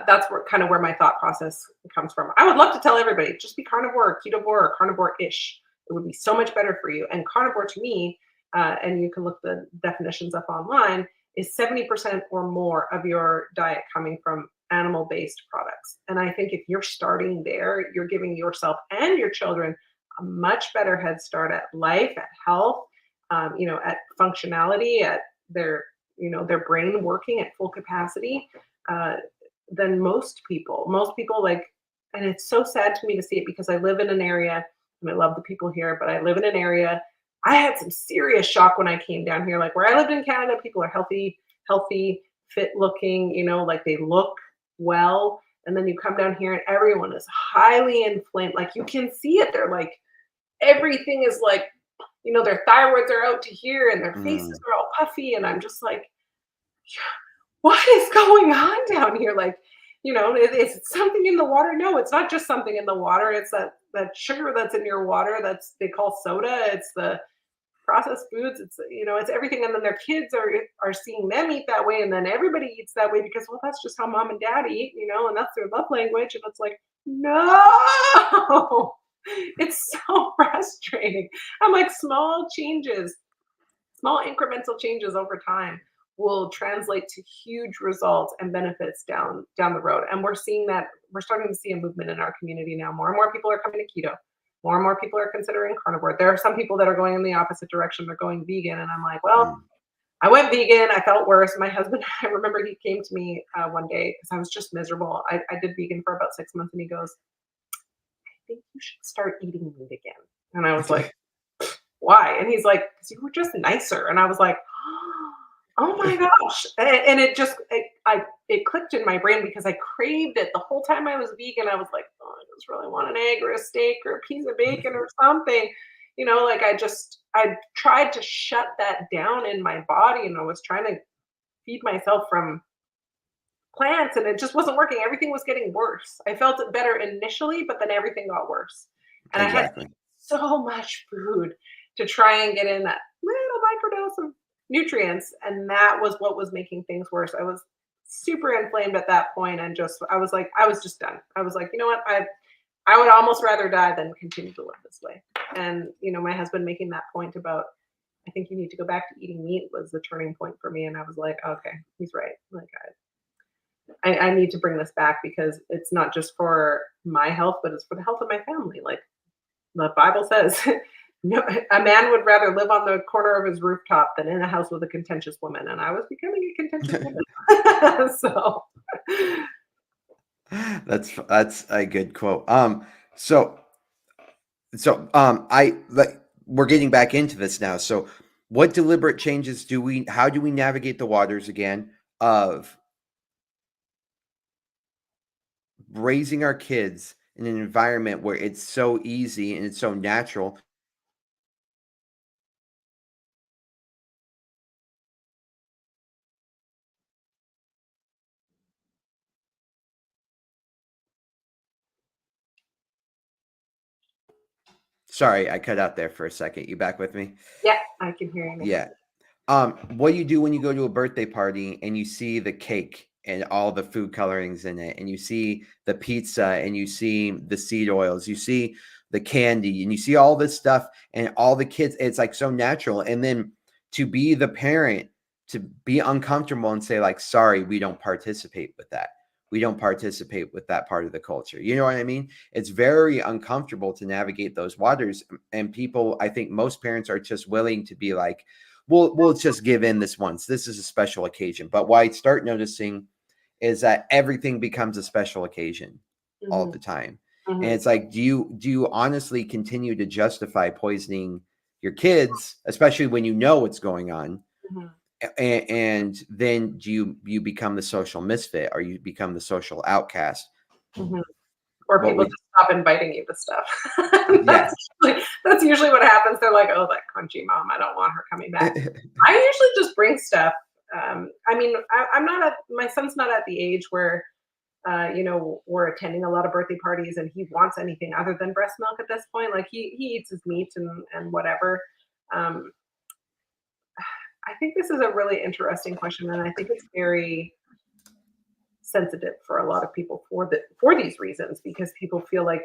That's where my thought process comes from. I would love to tell everybody, just be carnivore, ketovore, or carnivore-ish. It would be so much better for you. And carnivore to me and you can look the definitions up online, is 70% or more of your diet coming from animal-based products. And I think if you're starting there, you're giving yourself and your children a much better head start at life, at health, at functionality, at their, their brain working at full capacity, uh, than most people. Most people like, and it's so sad to me to see it because I live in an area and I love the people here, but I live in an area. I had some serious shock when I came down here. Like where I lived in Canada, people are healthy, fit looking, like they look well. And then you come down here and everyone is highly inflamed. Like you can see it. They're like, everything is like, their thyroids are out to here and their faces Mm, are all puffy. And I'm just like, what is going on down here? Like, is it something in the water? No, it's not just something in the water. It's that sugar that's in your water that's they call soda. It's the processed foods. It's everything. And then their kids are seeing them eat that way, and then everybody eats that way because well, that's just how mom and dad eat, and that's their love language. And it's like, no, it's so frustrating. I'm like small changes, small incremental changes over time will translate to huge results and benefits down the road. And we're starting to see a movement in our community now. More and more people are coming to keto. More and more people are considering carnivore. There are some people that are going in the opposite direction. They're going vegan. And I'm like, well, mm. I went vegan. I felt worse. My husband, I remember he came to me one day because I was just miserable. I did vegan for about 6 months and he goes, I think you should start eating meat again. And I was like, why? And he's like, because you were just nicer. And I was like, oh my gosh. And it clicked in my brain because I craved it the whole time I was vegan. I was like, oh, I just really want an egg or a steak or a piece of bacon or something. Like I tried to shut that down in my body and I was trying to feed myself from plants and it just wasn't working. Everything was getting worse. I felt it better initially, but then everything got worse. And I had Exactly. so much food to try and get in that little microdose of nutrients. And that was what was making things worse. I was super inflamed at that point and I was just done. I was like, you know what? I would almost rather die than continue to live this way. And my husband making that point about I think you need to go back to eating meat was the turning point for me. And I was like, okay, he's right. Like I need to bring this back because it's not just for my health, but it's for the health of my family. Like the Bible says, no, a man would rather live on the corner of his rooftop than in a house with a contentious woman. And I was becoming a contentious woman. So, That's a good quote. So I like we're getting back into this now. So what deliberate changes how do we navigate the waters again of raising our kids in an environment where it's so easy and it's so natural. Sorry, I cut out there for a second. You back with me? yeah, I can hear you now. Yeah. What do you do when you go to a birthday party and you see the cake and all the food colorings in it, and you see the pizza and you see the seed oils, you see the candy, and you see all this stuff and all the kids, it's like so natural. And then to be the parent, to be uncomfortable and say, like, sorry, we don't participate with that. We don't participate with that part of the culture. You know what I mean? It's very uncomfortable to navigate those waters. And people, I think most parents are just willing to be like, we'll just give in this once. This is a special occasion. But what I start noticing is that everything becomes a special occasion all Hmm. the time. And Hmm. it's like, do you honestly continue to justify poisoning your kids, especially when you know what's going on? Hmm. And then do you become the social misfit or you become the social outcast? Hmm. Or What people would just stop inviting you to stuff. Yeah. That's usually what happens. They're like, "Oh, that crunchy mom, I don't want her coming back." I usually just bring stuff. I mean, I'm not at my son's not at the age where we're attending a lot of birthday parties and he wants anything other than breast milk at this point. Like he eats his meat and whatever. Um, I think this is a really interesting question, and I think it's very sensitive for a lot of people for these reasons because people feel like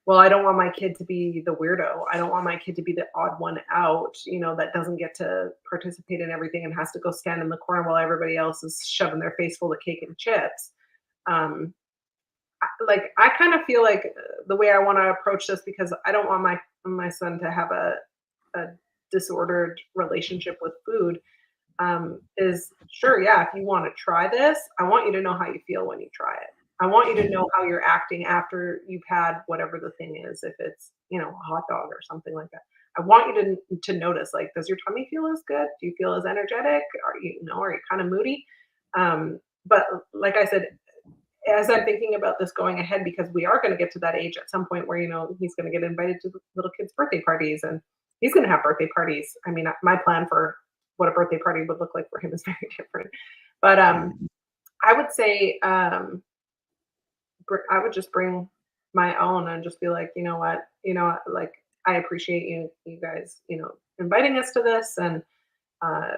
well, I don't want my kid to be the weirdo. I don't want my kid to be the odd one out, that doesn't get to participate in everything and has to go stand in the corner while everybody else is shoving their face full of cake and chips. Um, like I kind of feel like the way I want to approach this, because I don't want my son to have a disordered relationship with food, is sure, yeah, if you want to try this, I want you to know how you feel when you try it. I want you to know how you're acting after you've had whatever the thing is, if it's, a hot dog or something like that. I want you to notice, like, does your tummy feel as good? Do you feel as energetic? Are you kind of moody? But like I said, as I'm thinking about this going ahead, because we are going to get to that age at some point where, he's going to get invited to the little kids' birthday parties, and he's going to have birthday parties. I mean, my plan for what a birthday party would look like for him is very different. But Mhm. I would say I would just bring my own and just be like, you know what, like I appreciate you guys, inviting us to this, and uh,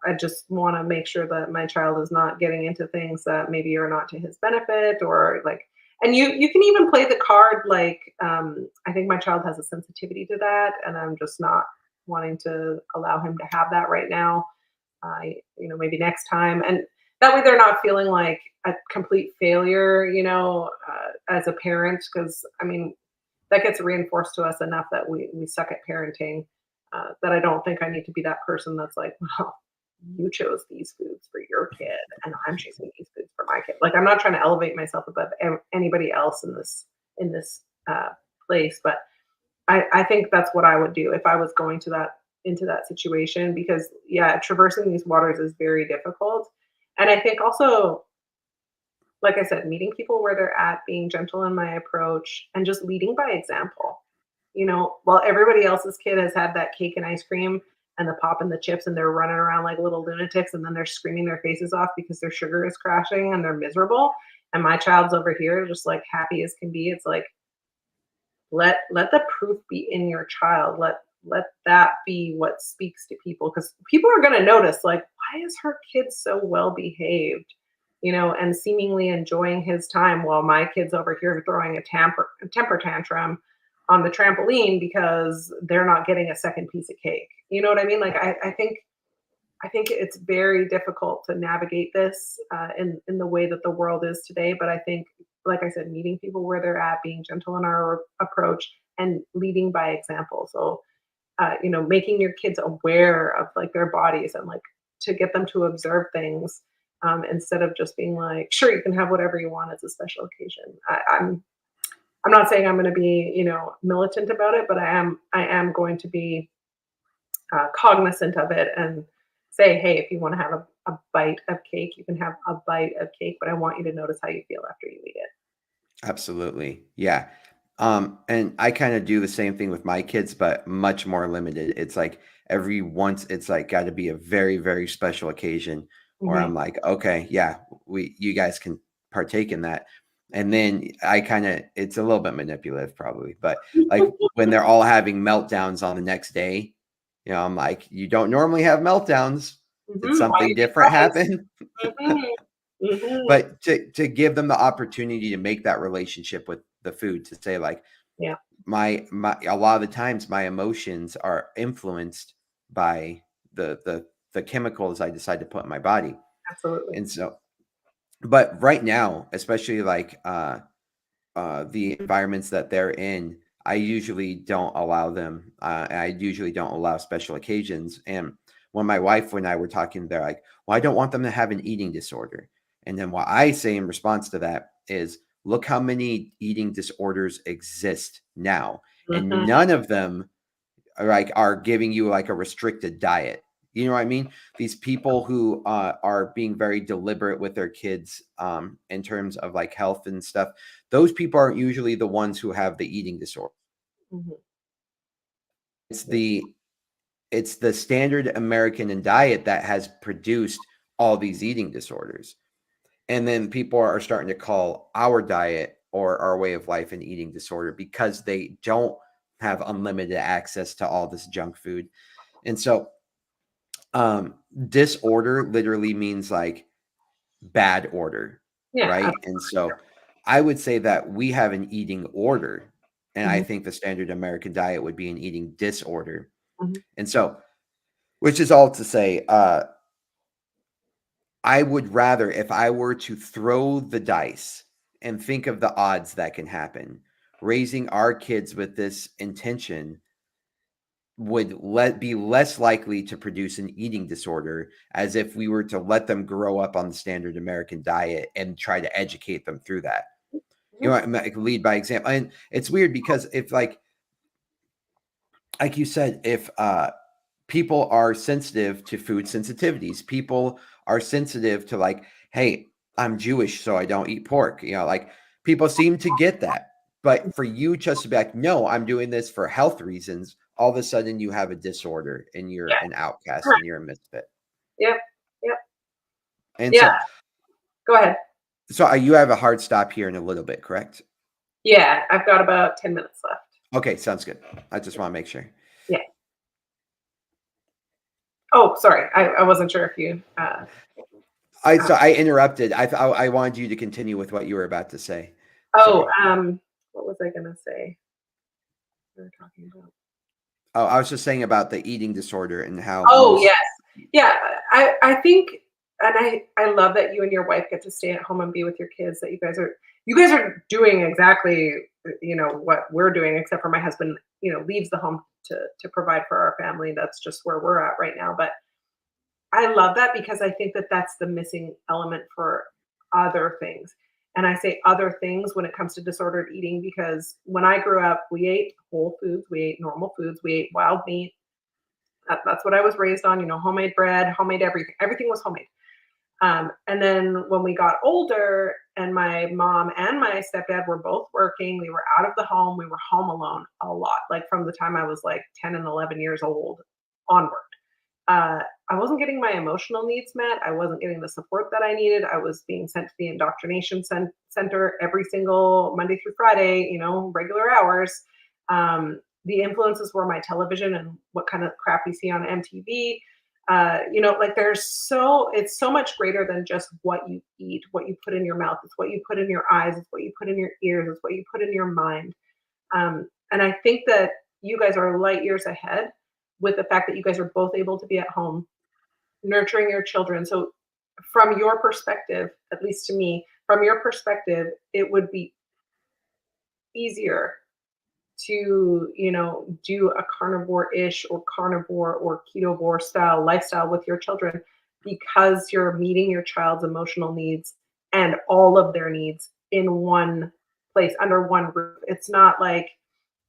I just want to make sure that my child is not getting into things that maybe are not to his benefit, or like, and you can even play the card like, I think my child has a sensitivity to that, and I'm just not wanting to allow him to have that right now. Maybe next time, and that way they're not feeling like a complete failure, as a parent, because I mean that gets reinforced to us enough that we suck at parenting. That I don't think I need to be that person that's like, well, you chose these foods for your kid, and I'm choosing these foods for my kid. Like I'm not trying to elevate myself above anybody else in this place, but I think that's what I would do if I was going to that into that situation, because yeah, traversing these waters is very difficult. And I think also, like I said, meeting people where they're at, being gentle in my approach, and just leading by example. While everybody else's kid has had that cake and ice cream and the pop and the chips, and they're running around like little lunatics, and then they're screaming their faces off because their sugar is crashing and they're miserable. And my child's over here just like happy as can be. It's like, let the proof be in your child. Let that be what speaks to people, because people are going to notice, like, why is her kid so well behaved, and seemingly enjoying his time, while my kid's over here throwing a temper tantrum on the trampoline because they're not getting a second piece of cake. You know what I mean? Like I think it's very difficult to navigate this in the way that the world is today. But I think, like I said, meeting people where they're at, being gentle in our approach, and leading by example. So, making your kids aware of like their bodies, and like to get them to observe things, instead of just being like, sure, you can have whatever you want as a special occasion. I'm not saying I'm going to be, militant about it, but I am going to be cognizant of it, and say, hey, if you want to have a bite of cake, you can have a bite of cake, but I want you to notice how you feel after you eat it. Absolutely. Yeah. And I kind of do the same thing with my kids, but much more limited. It's like every once it's like got to be a very, very special occasion where Hmm. I'm like, okay, yeah, you guys can partake in that. And then I kind of it's a little bit manipulative probably, but like when they're all having meltdowns on the next day, I'm like, you don't normally have meltdowns. Did Hmm. Why something you different surprised? happen? Hmm. But to give them the opportunity to make that relationship with the food, to say like Yeah, my a lot of the times my emotions are influenced by the chemicals I decide to put in my body. absolutely. And so, but right now, especially like the environments that they're in, I usually don't allow them. I usually don't allow special occasions. And when my wife and I were talking, they're like, "Well, I don't want them to have an eating disorder." And then what I say in response to that is, "Look how many eating disorders exist now, and Hmm. none of them are giving you like a restricted diet. You know what I mean? These people who are being very deliberate with their kids in terms of like health and stuff. Those people aren't usually the ones who have the eating disorder. Hmm. It's Yeah, the standard American diet that has produced all these eating disorders. And then people are starting to call our diet or our way of life an eating disorder because they don't have unlimited access to all this junk food. And so disorder literally means like bad order, yeah, right? And so I would say that we have an eating order And I Mhm. think the standard American diet would be an eating disorder. Mhm. And so, which is all to say, I would rather, if I were to throw the dice and think of the odds that can happen, raising our kids with this intention would be less likely to produce an eating disorder, as if we were to let them grow up on the standard American diet and try to educate them through that. You Mhm. know, lead by example. And it's weird because if like you said, if people are sensitive to food sensitivities, people are sensitive to like, hey, I'm Jewish, so I don't eat pork. You know, like people seem to get that. But for you just to be like, no, I'm doing this for health reasons, all of a sudden you have a disorder and you're Yeah. an outcast Correct. and you're a misfit. Yep. Yep. And Yeah. so, Go ahead. you have a hard stop here in a little bit, correct? Yeah, I've got about 10 minutes left. Okay, sounds good. I just want to make sure. Yeah. Oh, sorry. I wasn't sure if you I interrupted. I wanted you to continue with what you were about to say. oh, Sorry. what was I gonna say? We were talking about. Oh, I was just saying about the eating disorder and how Oh, most. yes. Yeah, I think and I love that you and your wife get to stay at home and be with your kids, that you guys are doing exactly, what we're doing, except for my husband, leaves the home to provide for our family. That's just where we're at right now, but I love that because I think that that's the missing element for other things. And I say other things when it comes to disordered eating because when I grew up, we ate whole foods, we ate normal foods, we ate wild meat. That's what I was raised on, homemade bread, homemade everything. Everything was homemade. And then when we got older, and my mom and my stepdad were both working, we were out of the home, we were home alone a lot, like from the time I was like 10 and 11 years old onward. uh, I wasn't getting my emotional needs met. I wasn't getting the support that I needed. I was being sent to the indoctrination center every single Monday through Friday, regular hours. The influences were my television and what kind of crap you see on MTV. Like it's so much greater than just what you eat, what you put in your mouth. It's what you put in your eyes. It's what you put in your ears. It's what you put in your mind. And I think that you guys are light years ahead with the fact that you guys are both able to be at home nurturing your children. So, from your perspective, at least to me, from your perspective, it would be easier to, do a carnivore-ish or carnivore or ketovore style lifestyle with your children because you're meeting your child's emotional needs and all of their needs in one place under one roof. It's not like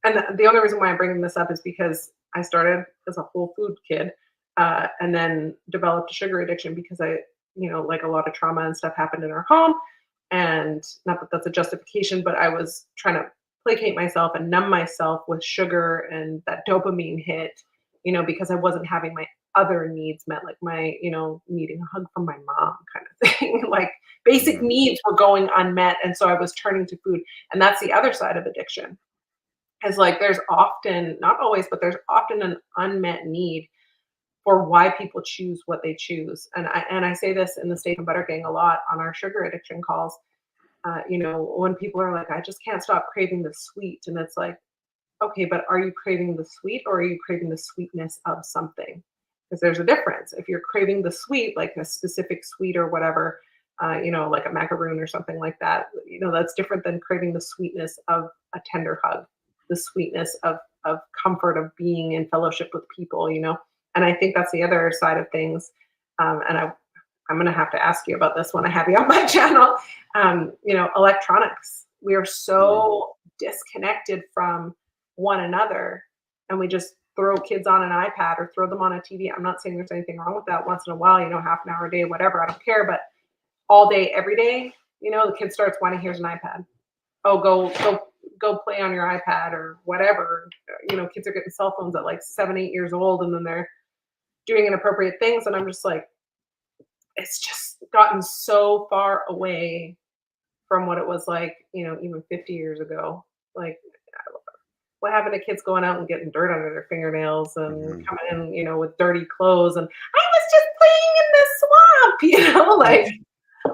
and the only reason why I'm bringing this up is because I started as a whole food kid, and then developed a sugar addiction because like a lot of trauma and stuff happened in our home. And not that that's a justification, but I was trying to placate myself and numb myself with sugar and that dopamine hit, because I wasn't having my other needs met, like my, needing a hug from my mom kind of thing. Like basic Mhm. needs were going unmet. And so I was turning to food. And that's the other side of addiction is like there's often, not always, but there's often an unmet need for why people choose what they choose. And I say this in the Steak and Butter Gang a lot on our sugar addiction calls. When people are like, I just can't stop craving the sweet. And it's like, okay, but are you craving the sweet or are you craving the sweetness of something? Because there's a difference. If you're craving the sweet, like a specific sweet or whatever, like a macaroon or something like that, that's different than craving the sweetness of a tender hug, the sweetness of comfort of being in fellowship with people. And I think that's the other side of things. I'm going to have to ask you about this when I have you on my channel. Electronics. We are Mhm. so disconnected from one another, and we just throw kids on an iPad or throw them on a TV. I'm not saying there's anything wrong with that once in a while, half an hour a day, whatever. I don't care. But all day, every day, the kid starts wanting, here's an iPad. Oh, go play on your iPad or whatever. Kids are getting cell phones at like 7, 8 years old, and then they're doing inappropriate things. And I'm just like, it's just gotten so far away from what it was like, even 50 years ago. Like, what happened to kids going out and getting dirt under their fingernails and Mhm. coming in, with dirty clothes and I was just playing in the swamp, like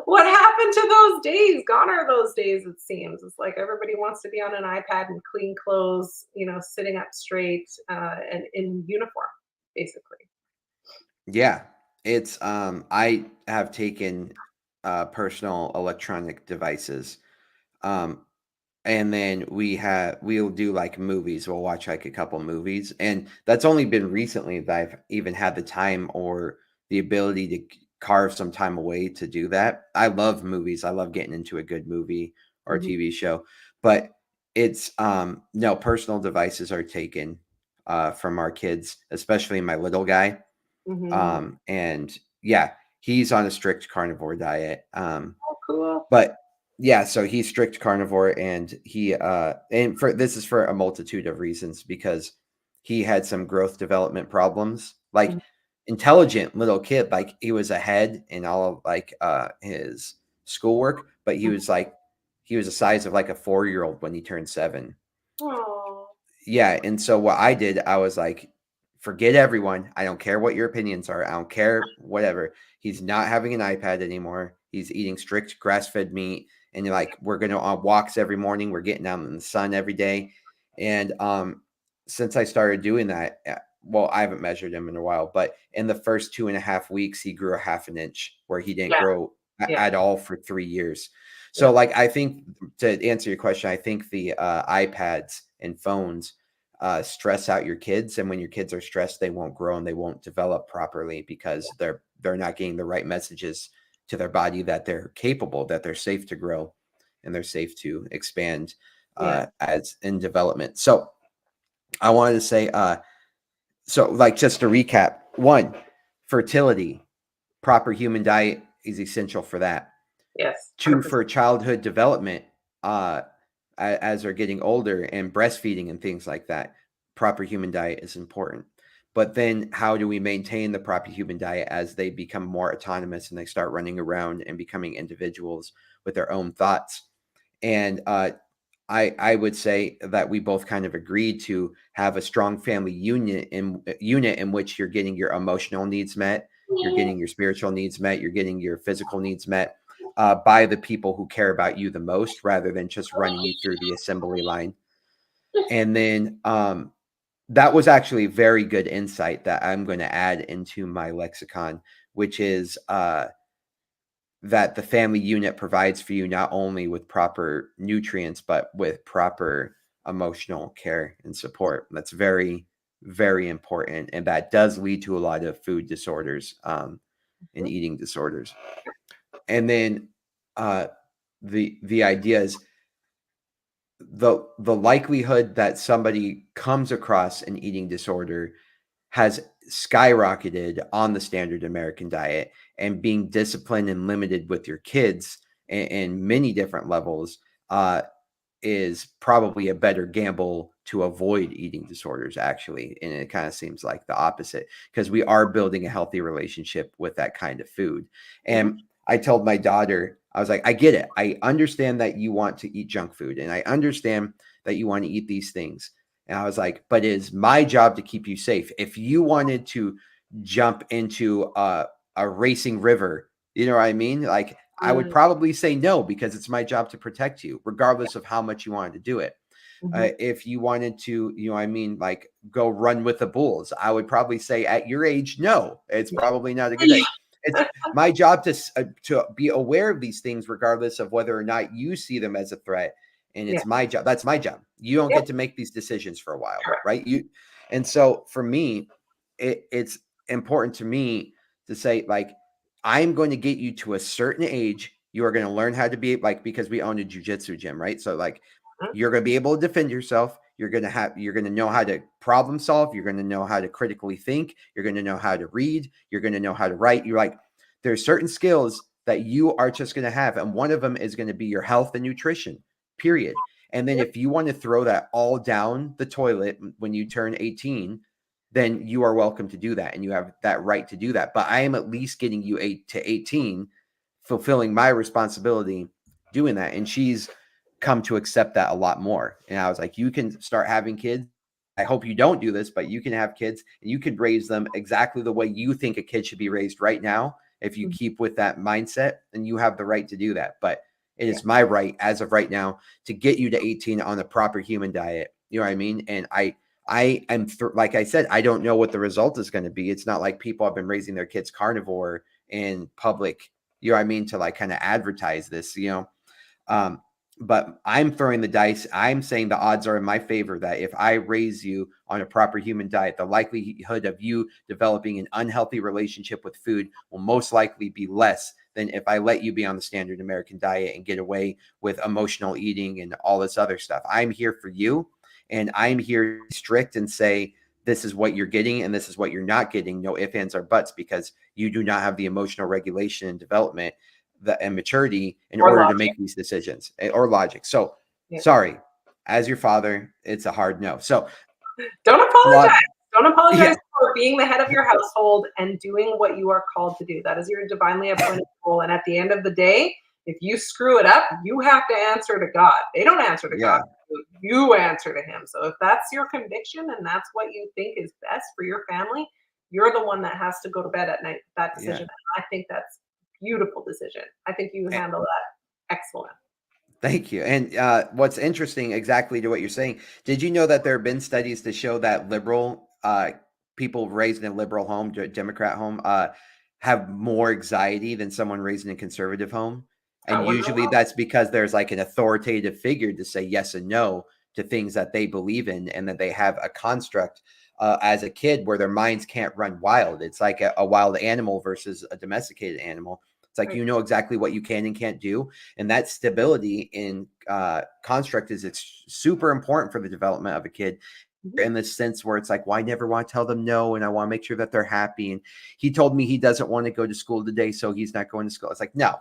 What happened to those days? Gone are those days, it seems. It's like everybody wants to be on an iPad and clean clothes, sitting up straight, and in uniform, basically. Yeah, it's I have taken personal electronic devices. Um and then we'll do like movies. We'll watch like a couple movies, and that's only been recently that I've even had the time or the ability to carve some time away to do that. I love movies. I love getting into a good movie or a Mhm, TV show, but it's no, personal devices are taken from our kids, especially my little guy. mhm. And yeah, he's on a strict carnivore diet. Oh, cool. But yeah, so he's strict carnivore, and for this is for a multitude of reasons, because he had some growth development problems. Like, Mhm, intelligent little kid, like he was ahead in all of like his schoolwork, but mhm. he was the size of like a 4-year-old when he turned 7. Aw. Yeah, and so what I did, I was like, "Forget everyone. I don't care what your opinions are. I don't care whatever. He's not having an iPad anymore. He's eating strict grass-fed meat, and you're like, we're gonna on walks every morning. We're getting out in the sun every day." And since I started doing that, well, I haven't measured him in a while, but in the first 2.5 weeks, he grew a half an inch, where he didn't Yeah, grow yeah, at all for 3 years. So, yep, like, I think, to answer your question, I think the iPads and phones stress out your kids, and when your kids are stressed, they won't grow and they won't develop properly, because they're not getting the right messages to their body that they're capable, that they're safe to grow, and they're safe to expand yeah, as in development. So I wanted to say, so like, just to recap: one, fertility, proper human diet is essential for that. yes, Two, 100%. for childhood development, uh, as they're getting older, and breastfeeding and things like that, proper human diet is important. But then, how do we maintain the proper human diet as they become more autonomous and they start running around and becoming individuals with their own thoughts? And I would say that we both kind of agreed to have a strong family unit in which you're getting your emotional needs met, you're getting your spiritual needs met, you're getting your physical needs met by the people who care about you the most, rather than just running you through the assembly line. And then that was actually very good insight that I'm going to add into my lexicon, which is that the family unit provides for you not only with proper nutrients, but with proper emotional care and support. That's very, very important. And that does lead to a lot of food disorders and Mhm. eating disorders. And then uh, the idea is the likelihood that somebody comes across an eating disorder has skyrocketed on the standard American diet, and being disciplined and limited with your kids in many different levels is probably a better gamble to avoid eating disorders, actually. And it kind of seems like the opposite, because we are building a healthy relationship with that kind of food. Mhm. And I told my daughter, I was like, I get it. I understand that you want to eat junk food, and I understand that you want to eat these things. And I was like, but it is my job to keep you safe. If you wanted to jump into a racing river, you know what I mean? Like, I would Mm, probably say no, because it's my job to protect you, regardless of how much you wanted to do it. mhm. If you wanted to, I mean, like, go run with the bulls, I would probably say at your age, no, it's Yeah. probably not a good idea. It's my job to be aware of these things, regardless of whether or not you see them as a threat. And Yeah. it's my job. That's my job. You don't Yep. get to make these decisions for a while, Correct. right? And so for me, it's important to me to say, like, I'm going to get you to a certain age. You are going to learn how to be like, because we own a jujitsu gym, right? So, like, Mhm. you're going to be able to defend yourself. You're going to know how to problem solve. You're going to know how to critically think. You're going to know how to read. You're going to know how to write. You're like, there's certain skills that you are just going to have. And one of them is going to be your health and nutrition, period. And then Yep. if you want to throw that all down the toilet when you turn 18, then you are welcome to do that. And you have that right to do that. But I am at least getting you 8 to 18, fulfilling my responsibility doing that. And she's come to accept that a lot more. And I was like, you can start having kids. I hope you don't do this, but you can have kids and you can raise them exactly the way you think a kid should be raised right now. If you Mhm. keep with that mindset, then you have the right to do that. But it Yeah. is my right as of right now to get you to 18 on a proper human diet. You know what I mean? And I am like I said, I don't know what the result is going to be. It's not like people have been raising their kids carnivore in public. You know what I mean? To like kind of advertise this, you know. Um, but I'm throwing the dice. I'm saying the odds are in my favor that if I raise you on a proper human diet, the likelihood of you developing an unhealthy relationship with food will most likely be less than if I let you be on the standard American diet and get away with emotional eating and all this other stuff. I'm here for you, and I'm here to be strict and say, this is what you're getting and this is what you're not getting. No ifs, ands, or buts, because you do not have the emotional regulation and development and maturity in Or order to logic. make these decisions or logic. So Yeah. sorry, as your father, it's a hard no. So Don't log, apologize. Don't apologize yeah, for being the head of your household and doing what you are called to do. That is your divinely appointed role. And at the end of the day, if you screw it up, you have to answer to God. They don't answer to God. yeah, You answer to Him. So if that's your conviction and that's what you think is best for your family, you're the one that has to go to bed at night with that yeah. decision. And I think that's a beautiful decision. I think you handle that excellent. Thank you. And what's interesting, exactly to what you're saying, did you know that there have been studies to show that liberal people raised in a liberal home, Democrat home, have more anxiety than someone raised in a conservative home? I And wonder usually why. that's because there's like an authoritative figure to say yes and no to things that they believe in, and that they have a construct as a kid where their minds can't run wild. It's like a wild animal versus a domesticated animal. It's like Right. you know exactly what you can and can't do, and that stability in construct is super important for the development of a kid, Mhm. in the sense where it's like, well, I never want to tell them no, and I want to make sure that they're happy. And he told me he doesn't want to go to school today, so he's not going to school. It's like, no,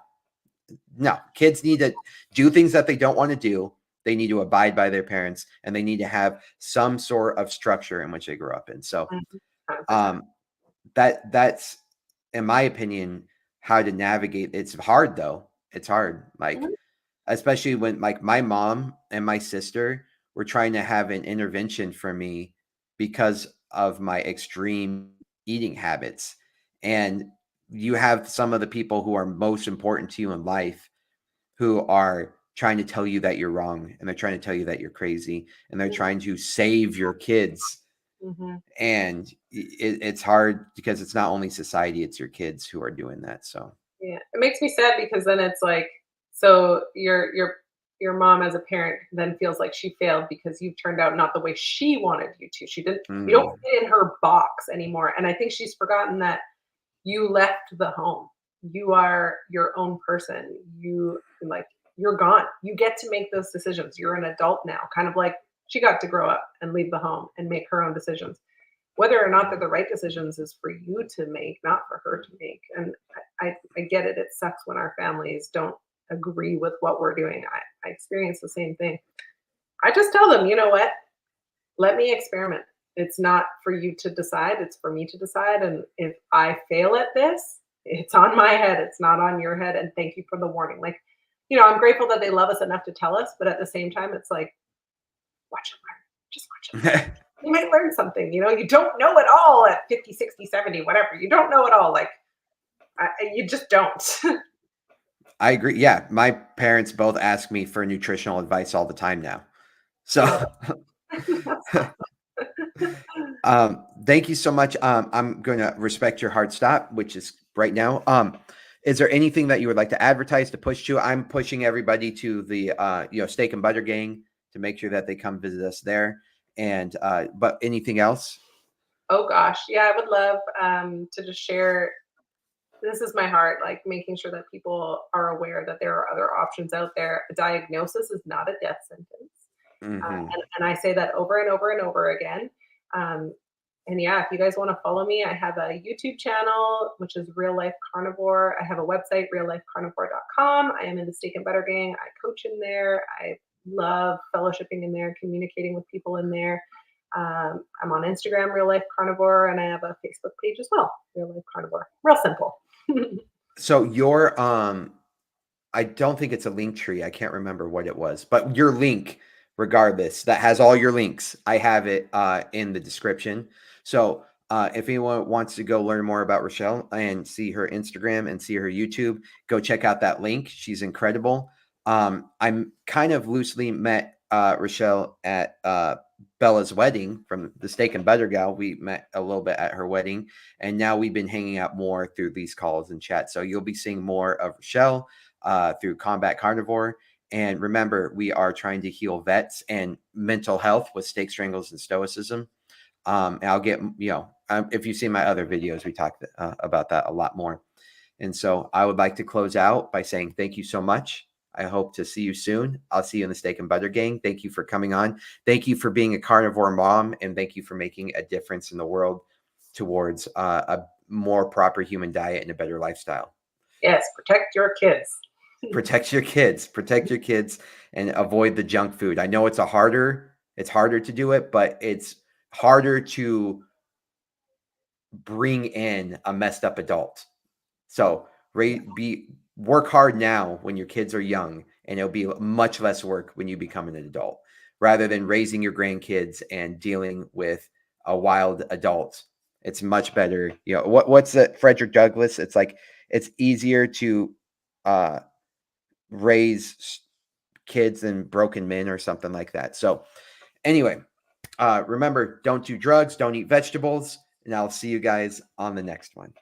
kids need to do things that they don't want to do. They need to abide by their parents, and they need to have some sort of structure in which they grow up in. So Mhm. 100%. um, that's in my opinion how to navigate. It's hard though. It's hard. Like Mhm. especially when like my mom and my sister were trying to have an intervention for me because of my extreme eating habits. And you have some of the people who are most important to you in life who are trying to tell you that you're wrong, and they're trying to tell you that you're crazy, and they're trying to save your kids. Mhm. And it's hard because it's not only society, it's your kids who are doing that. So Yeah, it makes me sad because then it's like, so your mom as a parent then feels like she failed because you turned out not the way she wanted you to. She didn't. You don't mm, fit in her box anymore, and I think she's forgotten that you left the home. You are your own person. You're gone. You get to make those decisions. You're an adult now. Kind of like she got to grow up and leave the home and make her own decisions. Whether or not they're the right decisions is for you to make, not for her to make. And I get it. It sucks when our families don't agree with what we're doing. I experience the same thing. I just tell them, you know what? Let me experiment. It's not for you to decide, it's for me to decide. And if I fail at this, it's on my head, it's not on your head. And thank you for the warning. Like, I'm grateful that they love us enough to tell us, but at the same time, it's like, watch and learn. Just watch and learn. You might learn something. You don't know it all at 50, 60, 70, whatever. You don't know it all. Like, you just don't. I agree. Yeah, my parents both ask me for nutritional advice all the time now. So Oh, that's thank you so much. I'm going to respect your hard stop, which is right now. Is there anything that you would like to advertise to push to? I'm pushing everybody to the Steak and Butter Gang to make sure that they come visit us there. And but anything else? Oh gosh, yeah, I would love to just share. This is my heart, like making sure that people are aware that there are other options out there. A diagnosis is not a death sentence. Hmm. And I say that over and over and over again. Um, and yeah, if you guys want to follow me, I have a YouTube channel, which is Real Life Carnivore. I have a website, reallifecarnivore.com. I am in the Steak and Butter Gang. I coach in there. I love fellowshipping in there, communicating with people in there. I'm on Instagram, Real Life Carnivore, and I have a Facebook page as well, Real Life Carnivore. Real simple. So your I don't think it's a link tree. I can't remember what it was, but your link, regardless, that has all your links. I have it in the description. So If anyone wants to go learn more about Richelle and see her Instagram and see her YouTube, go check out that link. She's incredible. I'm kind of loosely met Richelle at Bella's wedding from the Steak and Butter Gal. We met a little bit at her wedding, and now we've been hanging out more through these calls and chats. So you'll be seeing more of Richelle through Combat Carnivore. And remember, we are trying to heal vets and mental health with Steak Strangles and Stoicism. And I'll get, if you see my other videos, we talked about that a lot more. And so I would like to close out by saying thank you so much. I hope to see you soon. I'll see you in the Steak and Butter Gang. Thank you for coming on. Thank you for being a carnivore mom, and thank you for making a difference in the world towards a more proper human diet and a better lifestyle. Yes, protect your kids. Protect your kids, and avoid the junk food. I know it's harder to do it, but it's harder to bring in a messed up adult. So work hard now when your kids are young, and it'll be much less work when you become an adult, rather than raising your grandkids and dealing with a wild adult. It's much better. What's that, Frederick Douglass? It's like it's easier to raise kids than broken men or something like that. So anyway, remember, don't do drugs, don't eat vegetables, and I'll see you guys on the next one.